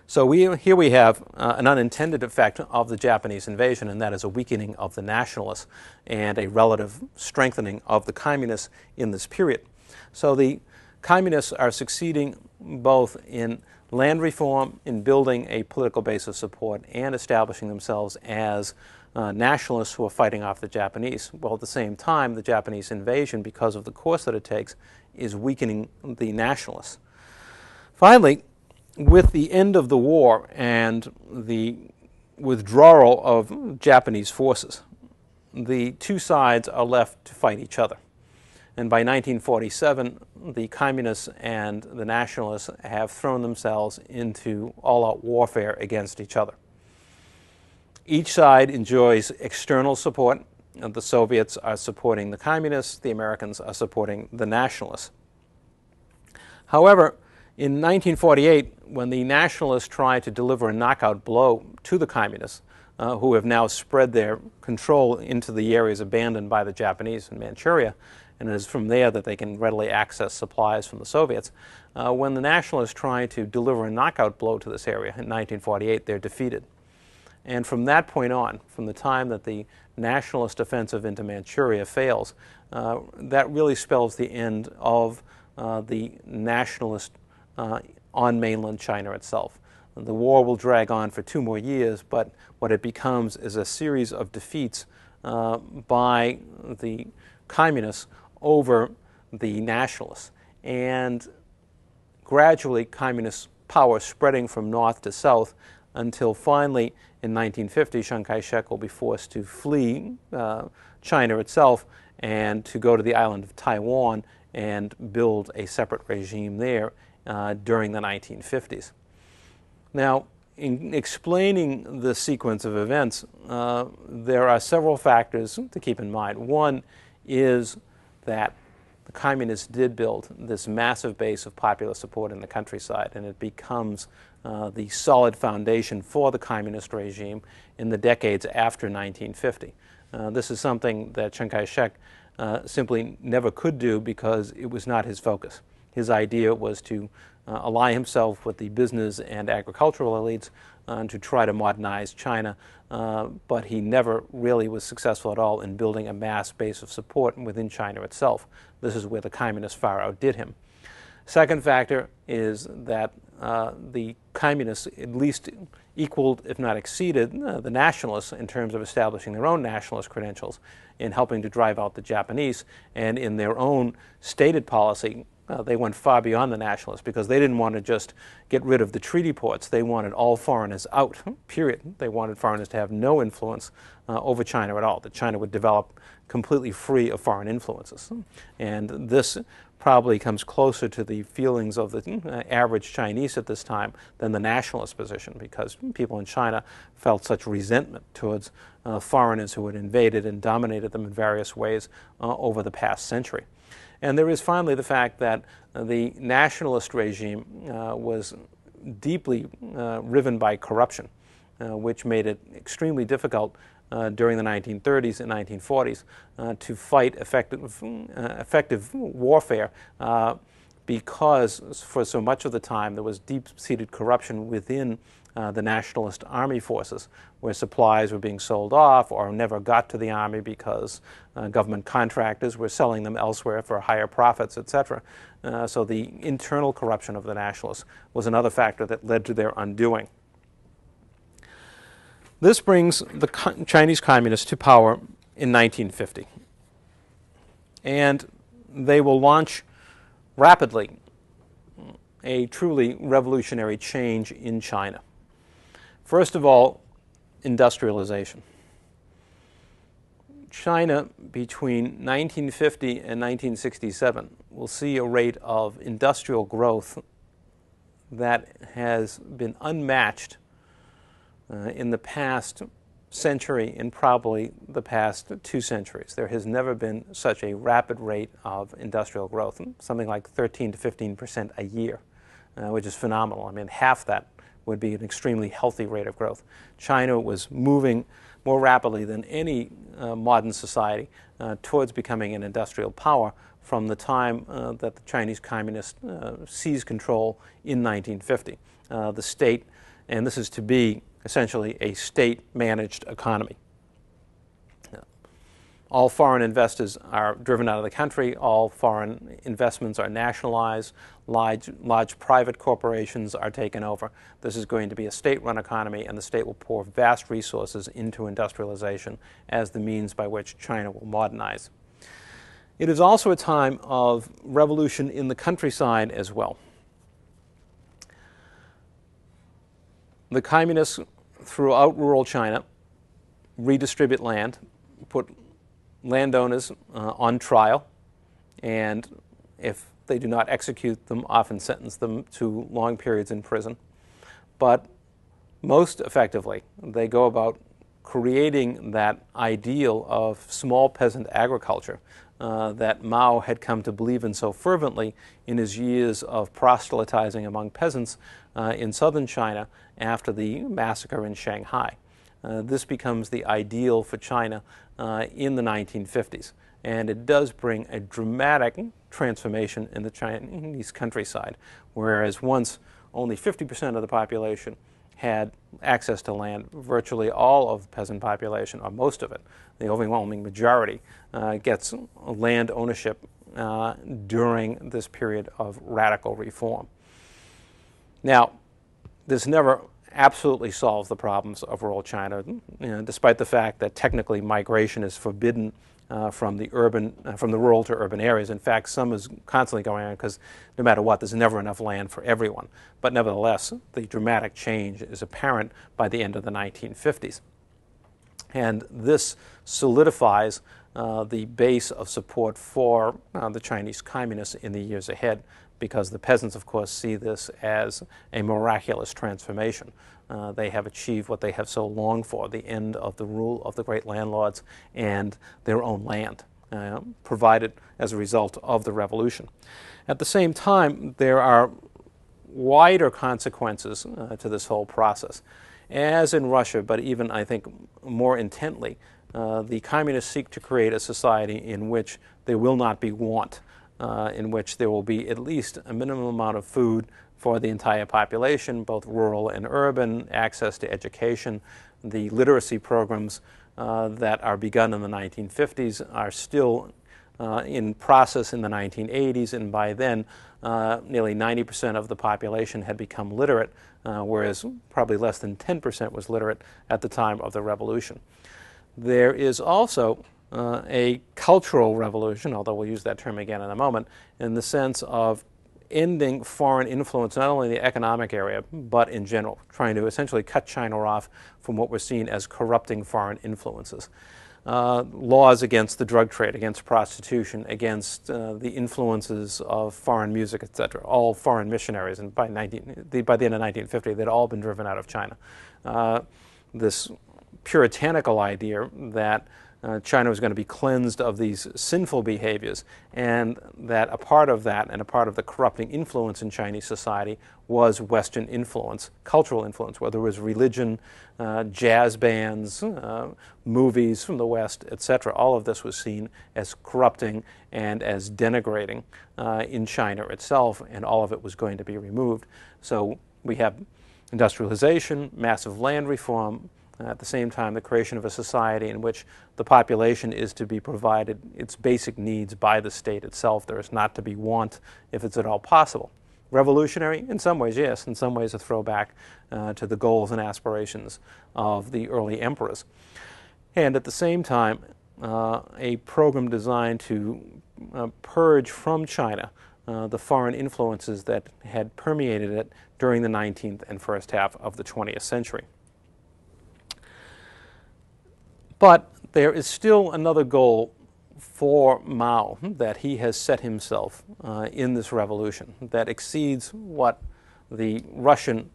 So here we have an unintended effect of the Japanese invasion, and that is a weakening of the nationalists and a relative strengthening of the communists in this period. So the communists are succeeding both in land reform, in building a political base of support, and establishing themselves as nationalists who are fighting off the Japanese. Well, at the same time, the Japanese invasion, because of the course that it takes, is weakening the nationalists. Finally, with the end of the war and the withdrawal of Japanese forces, the two sides are left to fight each other. And by 1947, the communists and the nationalists have thrown themselves into all-out warfare against each other. Each side enjoys external support. The Soviets are supporting the communists. The Americans are supporting the nationalists. However, in 1948, when the nationalists tried to deliver a knockout blow to the communists, who have now spread their control into the areas abandoned by the Japanese in Manchuria, and it is from there that they can readily access supplies from the Soviets. When the nationalists try to deliver a knockout blow to this area in 1948, they're defeated. And from that point on, from the time that the nationalist offensive into Manchuria fails, that really spells the end of the nationalist on mainland China itself. The war will drag on for 2 more years, but what it becomes is a series of defeats by the communists over the nationalists. And gradually, communist power spreading from north to south until finally, in 1950, Chiang Kai-shek will be forced to flee China itself and to go to the island of Taiwan and build a separate regime there during the 1950s. Now, in explaining the sequence of events, there are several factors to keep in mind. One is that the communists did build this massive base of popular support in the countryside, and it becomes the solid foundation for the communist regime in the decades after 1950. This is something that Chiang Kai-shek simply never could do because it was not his focus. His idea was to ally himself with the business and agricultural elites to try to modernize China, but he never really was successful at all in building a mass base of support within China itself. This is where the communists far outdid him. Second factor is that the communists at least equaled, if not exceeded, the nationalists in terms of establishing their own nationalist credentials in helping to drive out the Japanese, and in their own stated policy, they went far beyond the nationalists because they didn't want to just get rid of the treaty ports. They wanted all foreigners out, period. They wanted foreigners to have no influence over China at all, that China would develop completely free of foreign influences. And this probably comes closer to the feelings of the average Chinese at this time than the nationalist position, because people in China felt such resentment towards foreigners who had invaded and dominated them in various ways over the past century. And there is finally the fact that the nationalist regime was deeply riven by corruption, which made it extremely difficult during the 1930s and 1940s to fight effective warfare because for so much of the time there was deep-seated corruption within the nationalist army forces, where supplies were being sold off or never got to the army because government contractors were selling them elsewhere for higher profits, etc. So the internal corruption of the nationalists was another factor that led to their undoing. This brings the Chinese Communists to power in 1950. And they will launch rapidly a truly revolutionary change in China. First of all, industrialization. China, between 1950 and 1967, will see a rate of industrial growth that has been unmatched in the past century and probably the past 2 centuries. There has never been such a rapid rate of industrial growth, something like 13 to 15% a year, which is phenomenal. I mean, half that would be an extremely healthy rate of growth. China was moving more rapidly than any modern society towards becoming an industrial power from the time that the Chinese Communists seized control in 1950. The state, and this is to be essentially a state-managed economy. All foreign investors are driven out of the country. All foreign investments are nationalized. Large private corporations are taken over. This is going to be a state-run economy, and the state will pour vast resources into industrialization as the means by which China will modernize. It is also a time of revolution in the countryside as well. The communists throughout rural China redistribute land, put landowners on trial, and if they do not execute them, often sentence them to long periods in prison. But most effectively, they go about creating that ideal of small peasant agriculture that Mao had come to believe in so fervently in his years of proselytizing among peasants in southern China after the massacre in Shanghai. This becomes the ideal for China in the 1950s, and it does bring a dramatic transformation in the Chinese countryside, whereas once only 50% of the population had access to land, virtually all of the peasant population, or most of it, the overwhelming majority, gets land ownership during this period of radical reform. Now, this never absolutely solves the problems of rural China, despite the fact that technically migration is forbidden from the rural to urban areas. In fact, some is constantly going on because no matter what, there's never enough land for everyone. But nevertheless, the dramatic change is apparent by the end of the 1950s. And this solidifies the base of support for the Chinese Communists in the years ahead, because the peasants, of course, see this as a miraculous transformation. They have achieved what they have so longed for, the end of the rule of the great landlords and their own land, provided as a result of the revolution. At the same time, there are wider consequences to this whole process. As in Russia, but even, I think, more intently, the communists seek to create a society in which there will not be want, in which there will be at least a minimum amount of food for the entire population, both rural and urban, access to education. The literacy programs that are begun in the 1950s are still in process in the 1980s, and by then nearly 90% of the population had become literate, whereas probably less than 10% was literate at the time of the revolution. There is also a cultural revolution, although we'll use that term again in a moment, in the sense of ending foreign influence, not only in the economic area, but in general, trying to essentially cut China off from what we're seen as corrupting foreign influences. Laws against the drug trade, against prostitution, against the influences of foreign music, etc. All foreign missionaries, and by the end of 1950, they'd all been driven out of China. This puritanical idea that China was going to be cleansed of these sinful behaviors, and that a part of that and a part of the corrupting influence in Chinese society was Western influence, cultural influence, whether it was religion, jazz bands, movies from the West, etc. All of this was seen as corrupting and as denigrating in China itself, and all of it was going to be removed. So we have industrialization, massive land reform, at the same time the creation of a society in which the population is to be provided its basic needs by the state itself. There is not to be want if it's at all possible. Revolutionary? In some ways, yes. In some ways, a throwback to the goals and aspirations of the early emperors. And at the same time, a program designed to purge from China the foreign influences that had permeated it during the 19th and first half of the 20th century. But there is still another goal for Mao that he has set himself in this revolution that exceeds what the Russian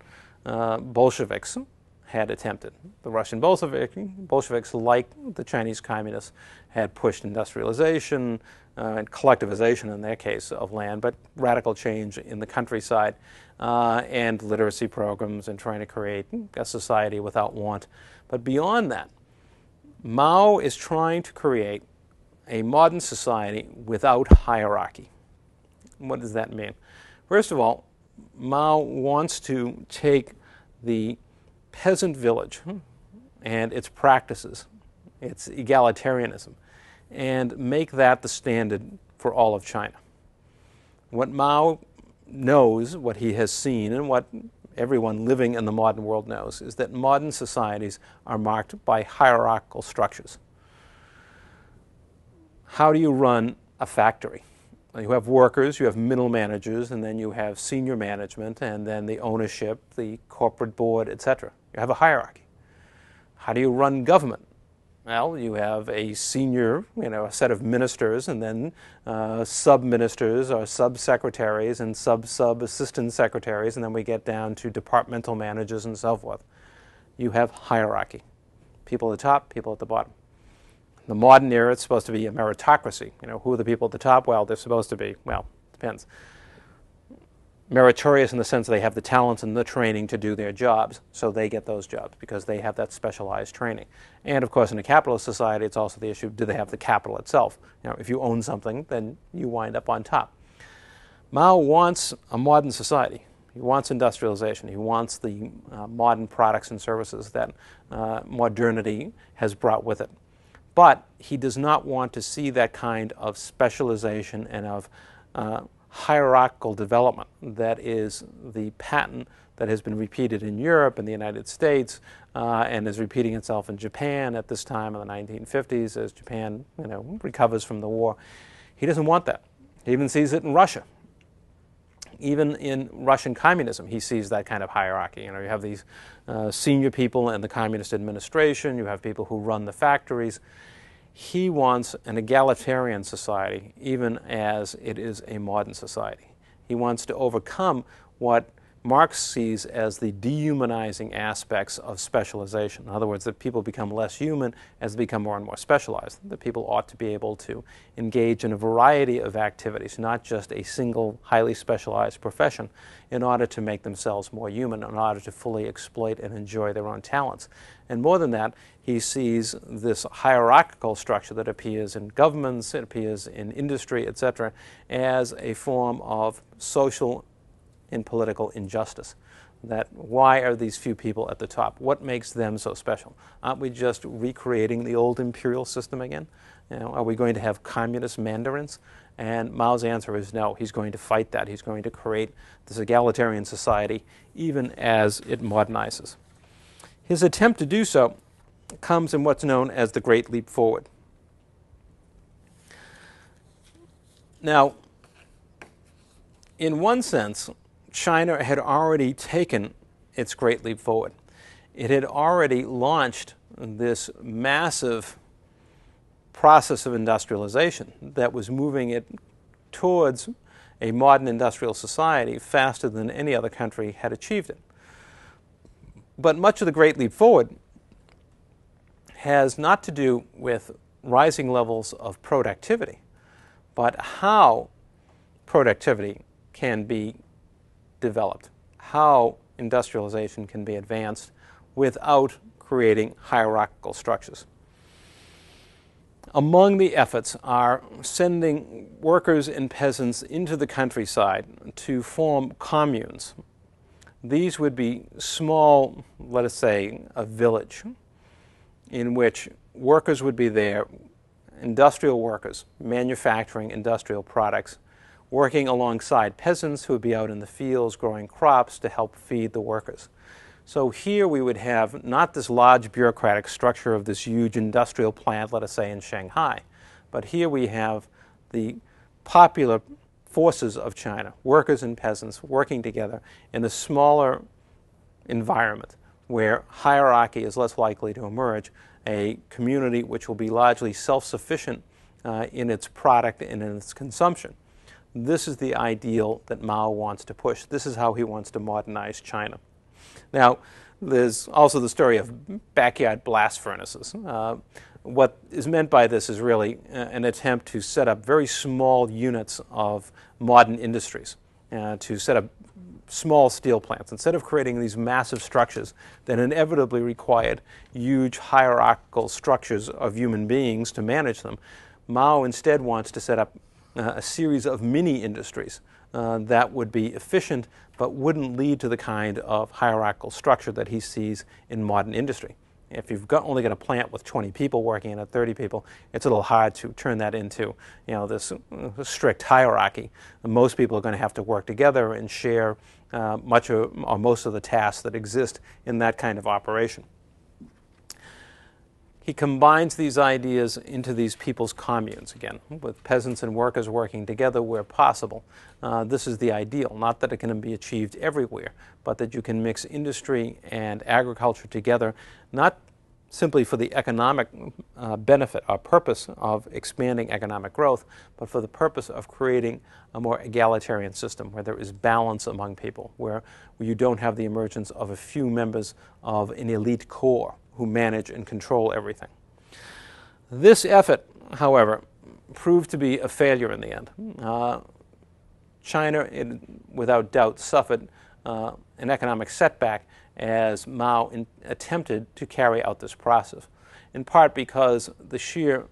Bolsheviks had attempted. The Russian Bolsheviks, like the Chinese communists, had pushed industrialization and collectivization, in their case, of land, but radical change in the countryside and literacy programs and trying to create a society without want. But beyond that, Mao is trying to create a modern society without hierarchy. What does that mean? First of all, Mao wants to take the peasant village and its practices, its egalitarianism, and make that the standard for all of China. What Mao knows, what he has seen, and what everyone living in the modern world knows, is that modern societies are marked by hierarchical structures. How do you run a factory? You have workers, you have middle managers, and then you have senior management, and then the ownership, the corporate board, etc. You have a hierarchy. How do you run government? Well, you have a senior, a set of ministers, and then sub-ministers or sub-secretaries and sub-assistant secretaries, and then we get down to departmental managers and so forth. You have hierarchy. People at the top, people at the bottom. In the modern era, it's supposed to be a meritocracy. Who are the people at the top? Well, they're supposed to be, depends. Meritorious in the sense they have the talents and the training to do their jobs, so they get those jobs because they have that specialized training. And of course, in a capitalist society, it's also the issue, do they have the capital itself? If you own something, then you wind up on top. Mao wants a modern society. He wants industrialization. He wants the modern products and services that modernity has brought with it. But he does not want to see that kind of specialization and of hierarchical development that is the pattern that has been repeated in Europe and the United States and is repeating itself in Japan at this time in the 1950s as Japan recovers from the war. He doesn't want that. He even sees it in Russia. Even in Russian communism, he sees that kind of hierarchy. You have these senior people in the communist administration, you have people who run the factories. He wants an egalitarian society, even as it is a modern society. He wants to overcome what Marx sees as the dehumanizing aspects of specialization. In other words, that people become less human as they become more and more specialized. That people ought to be able to engage in a variety of activities, not just a single highly specialized profession, in order to make themselves more human, in order to fully exploit and enjoy their own talents. And more than that, he sees this hierarchical structure that appears in governments, it appears in industry, etc., as a form of social and political injustice. That why are these few people at the top? What makes them so special? Aren't we just recreating the old imperial system again? Are we going to have communist mandarins? And Mao's answer is no. He's going to fight that. He's going to create this egalitarian society even as it modernizes. His attempt to do so comes in what's known as the Great Leap Forward. Now, in one sense, China had already taken its Great Leap Forward. It had already launched this massive process of industrialization that was moving it towards a modern industrial society faster than any other country had achieved it. But much of the Great Leap Forward has not to do with rising levels of productivity, but how productivity can be developed, how industrialization can be advanced without creating hierarchical structures. Among the efforts are sending workers and peasants into the countryside to form communes. These would be small, let us say, a village in which workers would be there, industrial workers, manufacturing industrial products, working alongside peasants who would be out in the fields growing crops to help feed the workers. So here we would have not this large bureaucratic structure of this huge industrial plant, let us say in Shanghai, but here we have the popular forces of China, workers and peasants working together in a smaller environment where hierarchy is less likely to emerge, a community which will be largely self-sufficient in its product and in its consumption. This is the ideal that Mao wants to push. This is how he wants to modernize China. Now, there's also the story of backyard blast furnaces. What is meant by this is really an attempt to set up very small units of modern industries, to set up small steel plants. Instead of creating these massive structures that inevitably required huge hierarchical structures of human beings to manage them, Mao instead wants to set up a series of mini industries that would be efficient but wouldn't lead to the kind of hierarchical structure that he sees in modern industry. If you've only got a plant with 20 people working in it, 30 people, it's a little hard to turn that into, this strict hierarchy. Most people are going to have to work together and share much or most of the tasks that exist in that kind of operation. He combines these ideas into these people's communes, again, with peasants and workers working together where possible. This is the ideal, not that it can be achieved everywhere, but that you can mix industry and agriculture together, not simply for the economic benefit or purpose of expanding economic growth, but for the purpose of creating a more egalitarian system where there is balance among people, where you don't have the emergence of a few members of an elite core who manage and control everything. This effort, however, proved to be a failure in the end. China, without doubt, suffered an economic setback as Mao attempted to carry out this process, in part because the sheer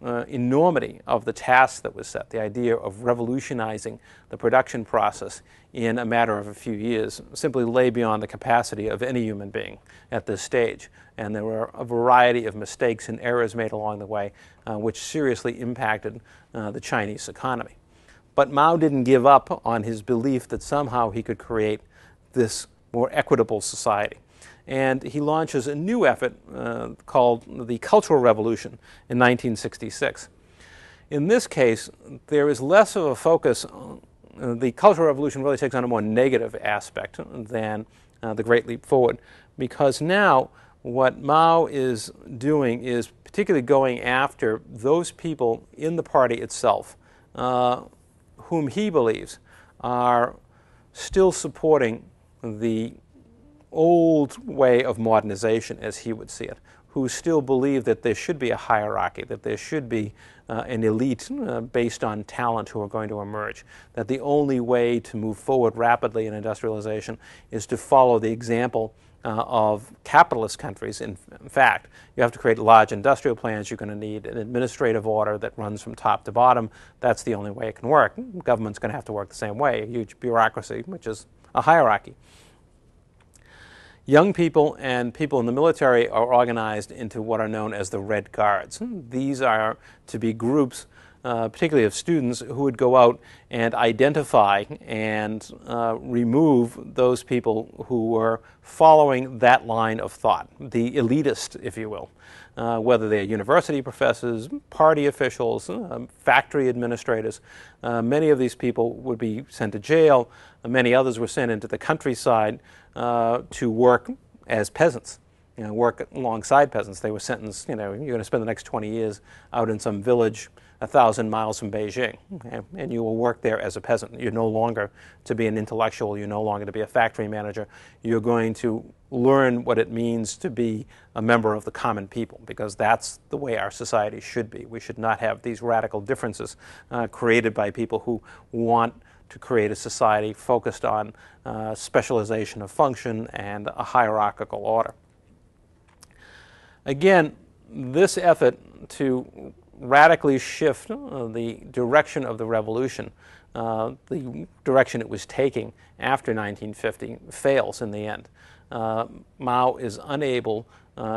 enormity of the task that was set, the idea of revolutionizing the production process in a matter of a few years, simply lay beyond the capacity of any human being at this stage. And there were a variety of mistakes and errors made along the way, which seriously impacted the Chinese economy. But Mao didn't give up on his belief that somehow he could create this more equitable society. And he launches a new effort called the Cultural Revolution in 1966. In this case, there is less of a focus. The Cultural Revolution really takes on a more negative aspect than the Great Leap Forward, because now what Mao is doing is particularly going after those people in the party itself whom he believes are still supporting the old way of modernization as he would see it, who still believe that there should be a hierarchy, that there should be an elite based on talent who are going to emerge, that the only way to move forward rapidly in industrialization is to follow the example of capitalist countries. In fact, you have to create large industrial plants. You're going to need an administrative order that runs from top to bottom. That's the only way it can work. Government's going to have to work the same way, a huge bureaucracy, which is a hierarchy. Young people and people in the military are organized into what are known as the Red Guards. These are to be groups, particularly of students, who would go out and identify and remove those people who were following that line of thought, the elitist, if you will, whether they're university professors, party officials, factory administrators. Many of these people would be sent to jail. Many others were sent into the countryside to work as peasants, work alongside peasants. They were sentenced, you're going to spend the next 20 years out in some village 1,000 miles from Beijing, okay? And you will work there as a peasant. You're no longer to be an intellectual. You're no longer to be a factory manager. You're going to learn what it means to be a member of the common people, because that's the way our society should be. We should not have these radical differences created by people who want to create a society focused on specialization of function and a hierarchical order. Again, this effort to radically shift the direction of the revolution, the direction it was taking after 1950, fails in the end. Mao is unable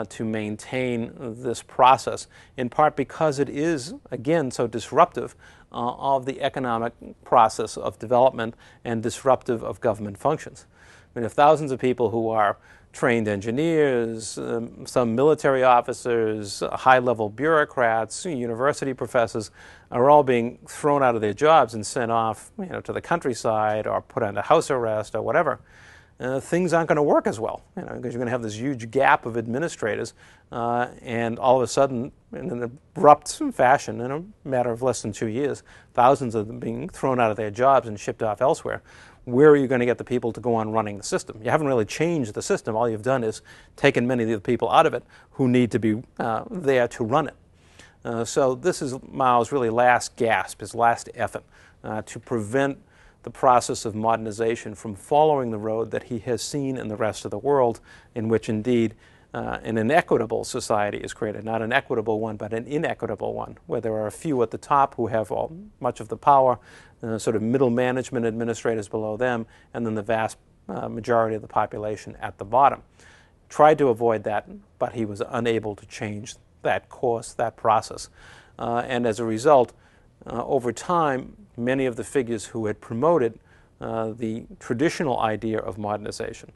to maintain this process, in part because it is, again, so disruptive of the economic process of development and disruptive of government functions. I mean, if thousands of people who are trained engineers, some military officers, high-level bureaucrats, university professors are all being thrown out of their jobs and sent off, to the countryside or put under house arrest or whatever, things aren't going to work as well, because you're going to have this huge gap of administrators, and all of a sudden, in an abrupt fashion, in a matter of less than 2 years, thousands of them being thrown out of their jobs and shipped off elsewhere. Where are you going to get the people to go on running the system? You haven't really changed the system. All you've done is taken many of the people out of it who need to be there to run it. So this is Mao's really last gasp, his last effort to prevent the process of modernization from following the road that he has seen in the rest of the world, in which indeed an inequitable society is created. Not an equitable one, but an inequitable one, where there are a few at the top who have much of the power, sort of middle management administrators below them, and then the vast majority of the population at the bottom. Tried to avoid that, but he was unable to change that course, that process. And as a result, over time, many of the figures who had promoted the traditional idea of modernization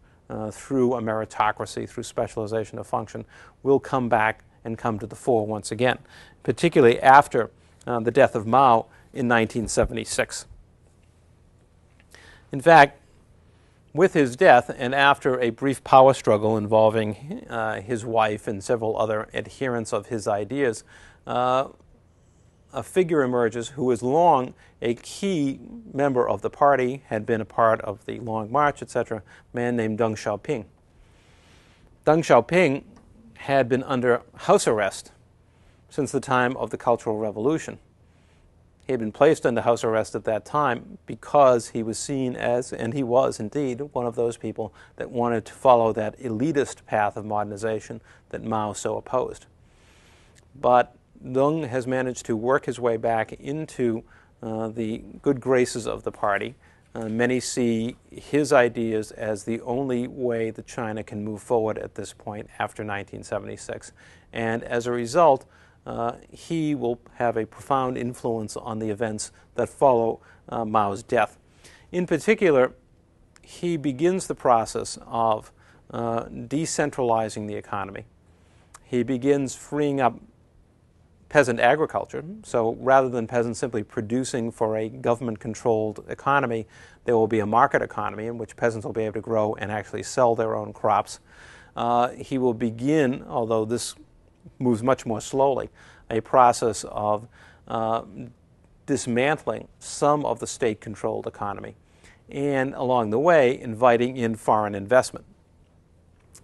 through a meritocracy, through specialization of function, will come back and come to the fore once again, particularly after the death of Mao in 1976. In fact, with his death, and after a brief power struggle involving his wife and several other adherents of his ideas, a figure emerges who was long a key member of the party, had been a part of the Long March, etc., a man named Deng Xiaoping. Deng Xiaoping had been under house arrest since the time of the Cultural Revolution. He had been placed under house arrest at that time because he was seen as, and he was indeed, one of those people that wanted to follow that elitist path of modernization that Mao so opposed. But Deng has managed to work his way back into the good graces of the party. Many see his ideas as the only way that China can move forward at this point after 1976. And as a result, he will have a profound influence on the events that follow Mao's death. In particular, he begins the process of decentralizing the economy. He begins freeing up peasant agriculture. So rather than peasants simply producing for a government-controlled economy, there will be a market economy in which peasants will be able to grow and actually sell their own crops. He will begin, although this moves much more slowly, a process of dismantling some of the state-controlled economy, and along the way inviting in foreign investment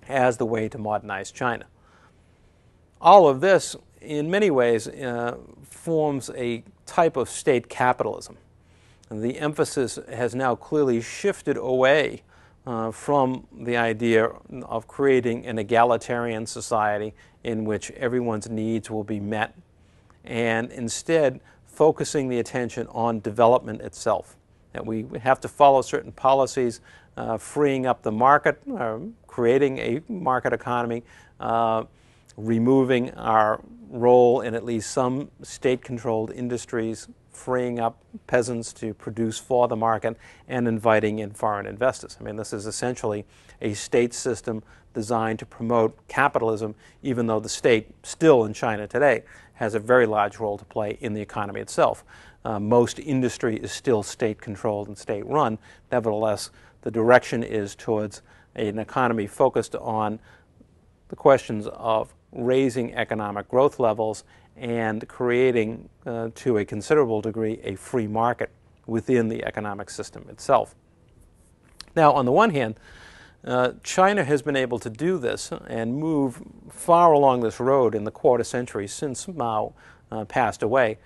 as the way to modernize China. All of this, in many ways, forms a type of state capitalism. And the emphasis has now clearly shifted away from the idea of creating an egalitarian society in which everyone's needs will be met, and instead focusing the attention on development itself. That we have to follow certain policies, freeing up the market, creating a market economy, removing our role in at least some state-controlled industries, freeing up peasants to produce for the market, and inviting in foreign investors. I mean, this is essentially a state system designed to promote capitalism, even though the state still in China today has a very large role to play in the economy itself. Most industry is still state-controlled and state-run. Nevertheless, the direction is towards an economy focused on the questions of raising economic growth levels and creating, to a considerable degree, a free market within the economic system itself. Now, on the one hand, China has been able to do this and move far along this road in the quarter century since Mao passed away,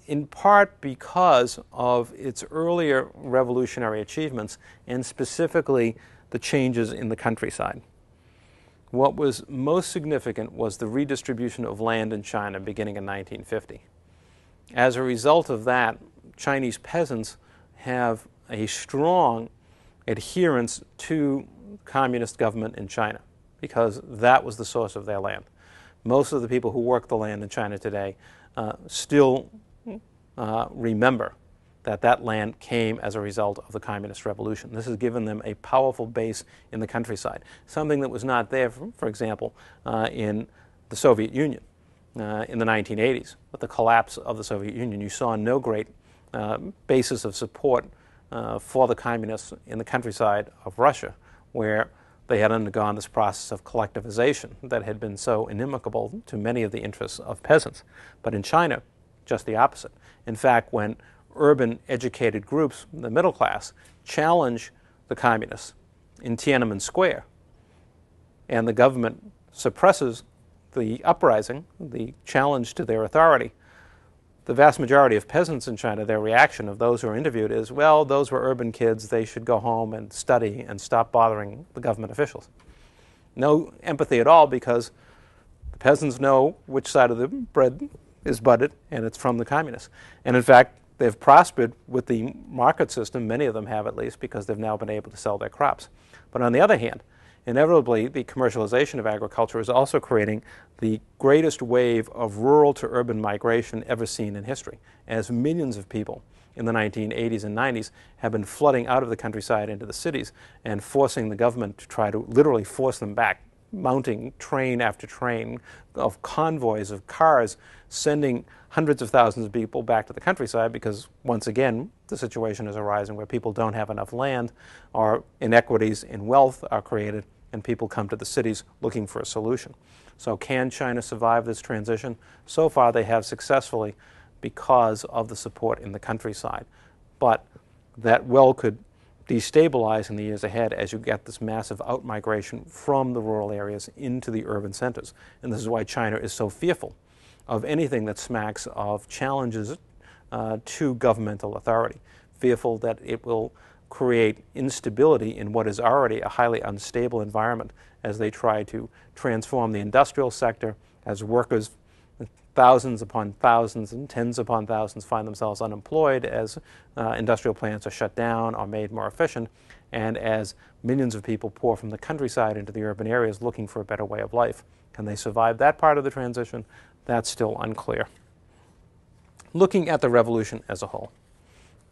in part because of its earlier revolutionary achievements and specifically the changes in the countryside. What was most significant was the redistribution of land in China beginning in 1950. As a result of that, Chinese peasants have a strong adherence to communist government in China because that was the source of their land. Most of the people who work the land in China today still remember that that land came as a result of the communist revolution. This has given them a powerful base in the countryside, something that was not there, for example, in the Soviet Union in the 1980s. With the collapse of the Soviet Union, you saw no great basis of support for the communists in the countryside of Russia, where they had undergone this process of collectivization that had been so inimical to many of the interests of peasants. But in China, just the opposite. In fact, when urban educated groups, the middle class, challenge the communists in Tiananmen Square, and the government suppresses the uprising, the challenge to their authority, the vast majority of peasants in China, their reaction of those who are interviewed is, well, those were urban kids, they should go home and study and stop bothering the government officials. No empathy at all, because the peasants know which side of the bread is buttered, and it's from the communists. And in fact, they've prospered with the market system, many of them have at least, because they've now been able to sell their crops. But on the other hand, inevitably, the commercialization of agriculture is also creating the greatest wave of rural to urban migration ever seen in history, as millions of people in the 1980s and 90s have been flooding out of the countryside into the cities and forcing the government to try to literally force them back, mounting train after train of convoys of cars, sending hundreds of thousands of people back to the countryside because, once again, the situation is arising where people don't have enough land, or inequities in wealth are created, and people come to the cities looking for a solution. So can China survive this transition? So far they have successfully because of the support in the countryside. But that well could destabilize in the years ahead as you get this massive outmigration from the rural areas into the urban centers. And this is why China is so fearful of anything that smacks of challenges to governmental authority, fearful that it will create instability in what is already a highly unstable environment as they try to transform the industrial sector, as workers, thousands upon thousands and tens upon thousands, find themselves unemployed as industrial plants are shut down or made more efficient, and as millions of people pour from the countryside into the urban areas looking for a better way of life. Can they survive that part of the transition? That's still unclear. Looking at the revolution as a whole,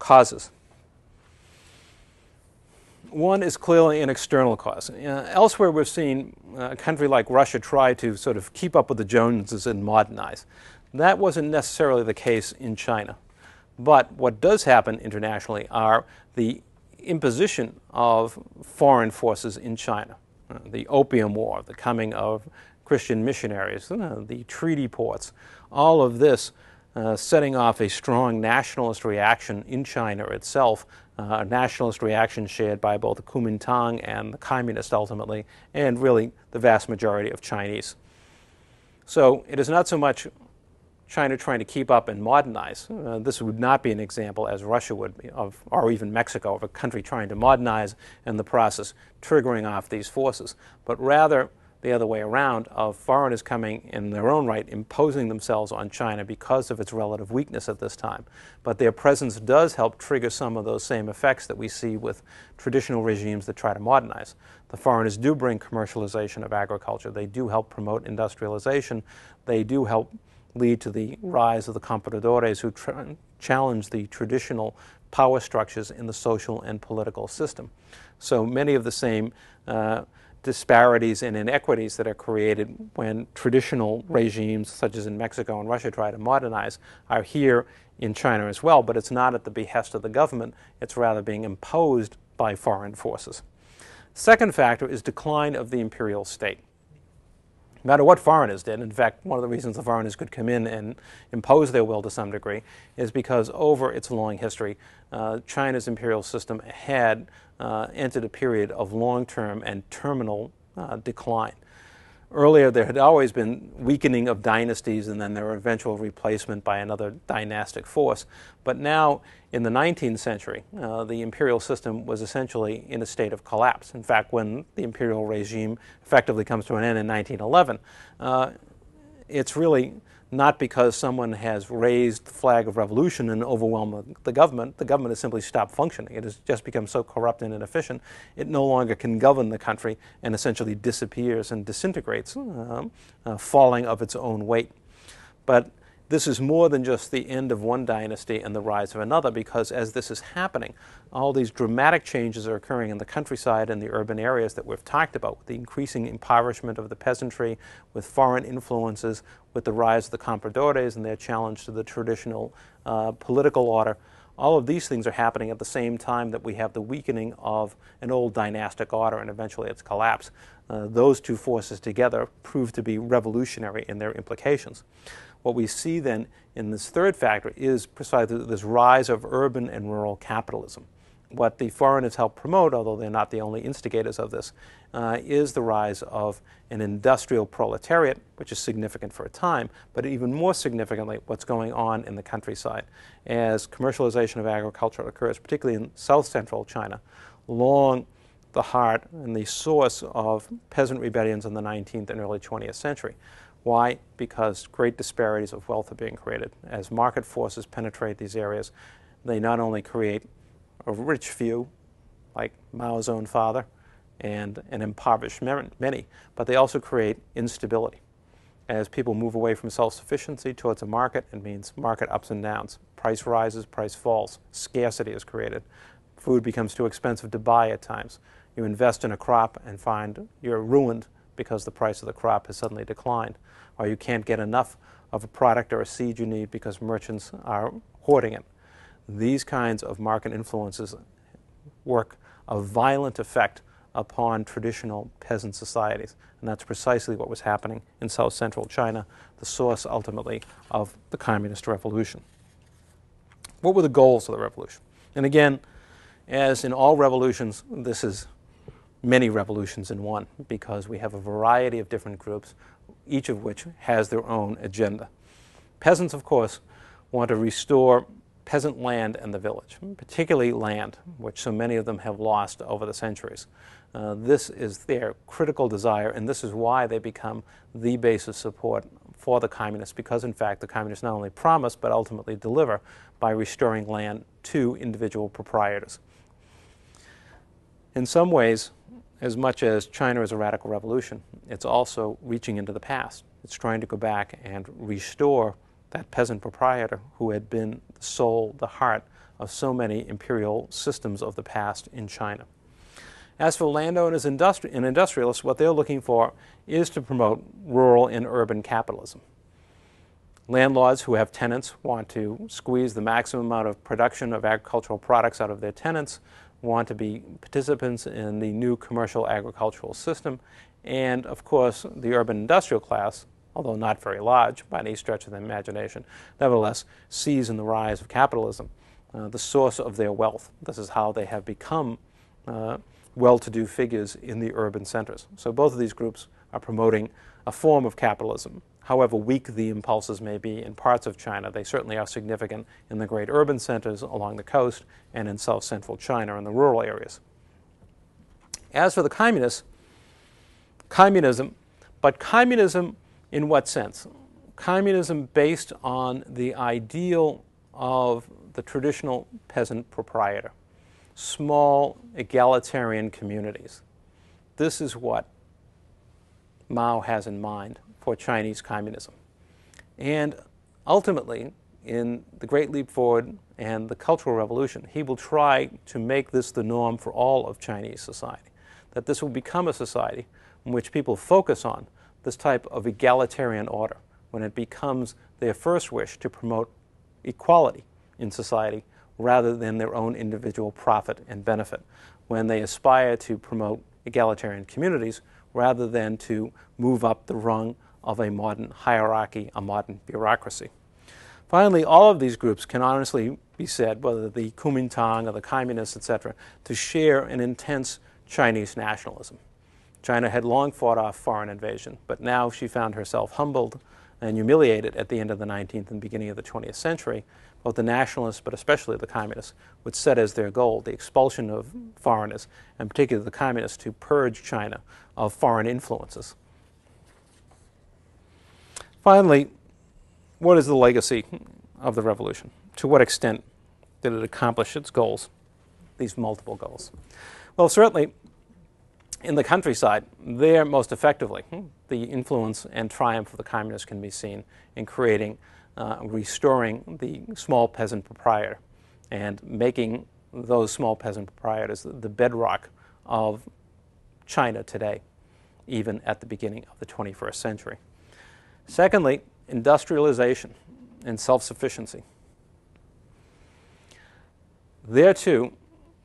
causes. One is clearly an external cause. Elsewhere we've seen a country like Russia try to sort of keep up with the Joneses and modernize. That wasn't necessarily the case in China. But what does happen internationally are the imposition of foreign forces in China. The Opium War, the coming of Christian missionaries, the treaty ports, all of this setting off a strong nationalist reaction in China itself, a nationalist reaction shared by both the Kuomintang and the communists ultimately, and really the vast majority of Chinese. So it is not so much China trying to keep up and modernize. This would not be an example, as Russia would be, or even Mexico, of a country trying to modernize and the process triggering off these forces, but rather the other way around, of foreigners coming in their own right, imposing themselves on China because of its relative weakness at this time. But their presence does help trigger some of those same effects that we see with traditional regimes that try to modernize. The foreigners do bring commercialization of agriculture. They do help promote industrialization. They do help lead to the rise of the compradores who challenge the traditional power structures in the social and political system. So many of the same disparities and inequities that are created when traditional regimes, such as in Mexico and Russia, try to modernize, are here in China as well, but it's not at the behest of the government. It's rather being imposed by foreign forces. Second factor is decline of the imperial state. No matter what foreigners did. In fact, one of the reasons the foreigners could come in and impose their will to some degree is because over its long history, China's imperial system had entered a period of long-term and terminal decline. Earlier, there had always been weakening of dynasties and then their eventual replacement by another dynastic force. But now, in the 19th century, the imperial system was essentially in a state of collapse. In fact, when the imperial regime effectively comes to an end in 1911, it's really not because someone has raised the flag of revolution and overwhelmed the government. The government has simply stopped functioning. It has just become so corrupt and inefficient, it no longer can govern the country and essentially disappears and disintegrates, falling of its own weight. But this is more than just the end of one dynasty and the rise of another, because as this is happening, all these dramatic changes are occurring in the countryside and the urban areas that we've talked about, with the increasing impoverishment of the peasantry, with foreign influences, with the rise of the compradores and their challenge to the traditional political order. All of these things are happening at the same time that we have the weakening of an old dynastic order and eventually its collapse. Those two forces together prove to be revolutionary in their implications. What we see then in this third factor is precisely this rise of urban and rural capitalism. What the foreigners help promote, although they're not the only instigators of this, is the rise of an industrial proletariat, which is significant for a time, but even more significantly, what's going on in the countryside. As commercialization of agriculture occurs, particularly in south-central China, along the heart and the source of peasant rebellions in the 19th and early 20th century. Why? Because great disparities of wealth are being created. As market forces penetrate these areas, they not only create a rich few, like Mao's own father, and an impoverished many, but they also create instability. As people move away from self-sufficiency towards a market, it means market ups and downs. Price rises, price falls. Scarcity is created. Food becomes too expensive to buy at times. You invest in a crop and find you're ruined because the price of the crop has suddenly declined, or you can't get enough of a product or a seed you need because merchants are hoarding it. These kinds of market influences work a violent effect upon traditional peasant societies, and that's precisely what was happening in south-central China, the source ultimately of the Communist Revolution. What were the goals of the revolution? And again, as in all revolutions, this is many revolutions in one, because we have a variety of different groups, each of which has their own agenda. Peasants, of course, want to restore peasant land and the village, particularly land, which so many of them have lost over the centuries. This is their critical desire, and this is why they become the base of support for the communists, because in fact the communists not only promise but ultimately deliver by restoring land to individual proprietors. In some ways, as much as China is a radical revolution, it's also reaching into the past. It's trying to go back and restore that peasant proprietor who had been the soul, the heart of so many imperial systems of the past in China. As for landowners and industrialists, what they're looking for is to promote rural and urban capitalism. Landlords who have tenants want to squeeze the maximum amount of production of agricultural products out of their tenants, want to be participants in the new commercial agricultural system, and of course the urban industrial class, although not very large by any stretch of the imagination, nevertheless sees in the rise of capitalism the source of their wealth. This is how they have become well-to-do figures in the urban centers. So both of these groups are promoting a form of capitalism. However weak the impulses may be in parts of China, they certainly are significant in the great urban centers along the coast and in south-central China in the rural areas. As for the communists, communism in what sense? Communism based on the ideal of the traditional peasant proprietor, small egalitarian communities. This is what Mao has in mind for Chinese communism. And ultimately, in the Great Leap Forward and the Cultural Revolution, he will try to make this the norm for all of Chinese society, that this will become a society in which people focus on this type of egalitarian order, when it becomes their first wish to promote equality in society rather than their own individual profit and benefit, when they aspire to promote egalitarian communities rather than to move up the rung of a modern hierarchy, a modern bureaucracy. Finally, all of these groups can honestly be said, whether the Kuomintang or the Communists, etc., to share an intense Chinese nationalism. China had long fought off foreign invasion, but now she found herself humbled and humiliated at the end of the 19th and beginning of the 20th century. Both the nationalists, but especially the communists, would set as their goal the expulsion of foreigners, and particularly the communists, to purge China of foreign influences. Finally, what is the legacy of the revolution? To what extent did it accomplish its goals, these multiple goals? Well, certainly in the countryside, there most effectively, the influence and triumph of the communists can be seen in creating, restoring the small peasant proprietor and making those small peasant proprietors the bedrock of China today, even at the beginning of the 21st century. Secondly, industrialization and self-sufficiency. There too,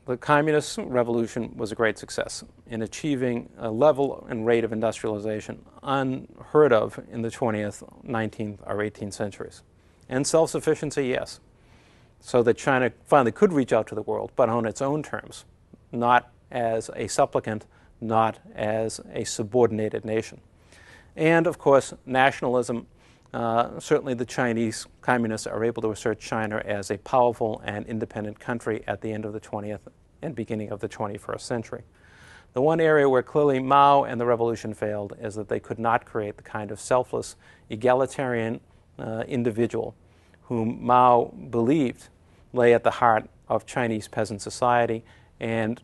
the communist revolution was a great success in achieving a level and rate of industrialization unheard of in the 20th, 19th, or 18th centuries. And self-sufficiency, yes, so that China finally could reach out to the world, but on its own terms, not as a supplicant, not as a subordinated nation. And of course, nationalism. Certainly the Chinese communists are able to assert China as a powerful and independent country at the end of the 20th and beginning of the 21st century. The one area where clearly Mao and the revolution failed is that they could not create the kind of selfless, egalitarian individual whom Mao believed lay at the heart of Chinese peasant society, and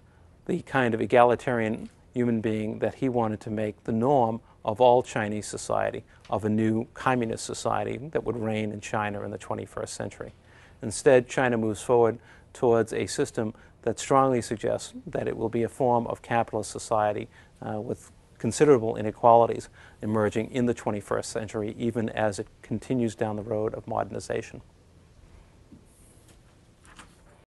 the kind of egalitarian human being that he wanted to make the norm of all Chinese society, of a new communist society that would reign in China in the 21st century. Instead, China moves forward towards a system that strongly suggests that it will be a form of capitalist society with considerable inequalities emerging in the 21st century, even as it continues down the road of modernization.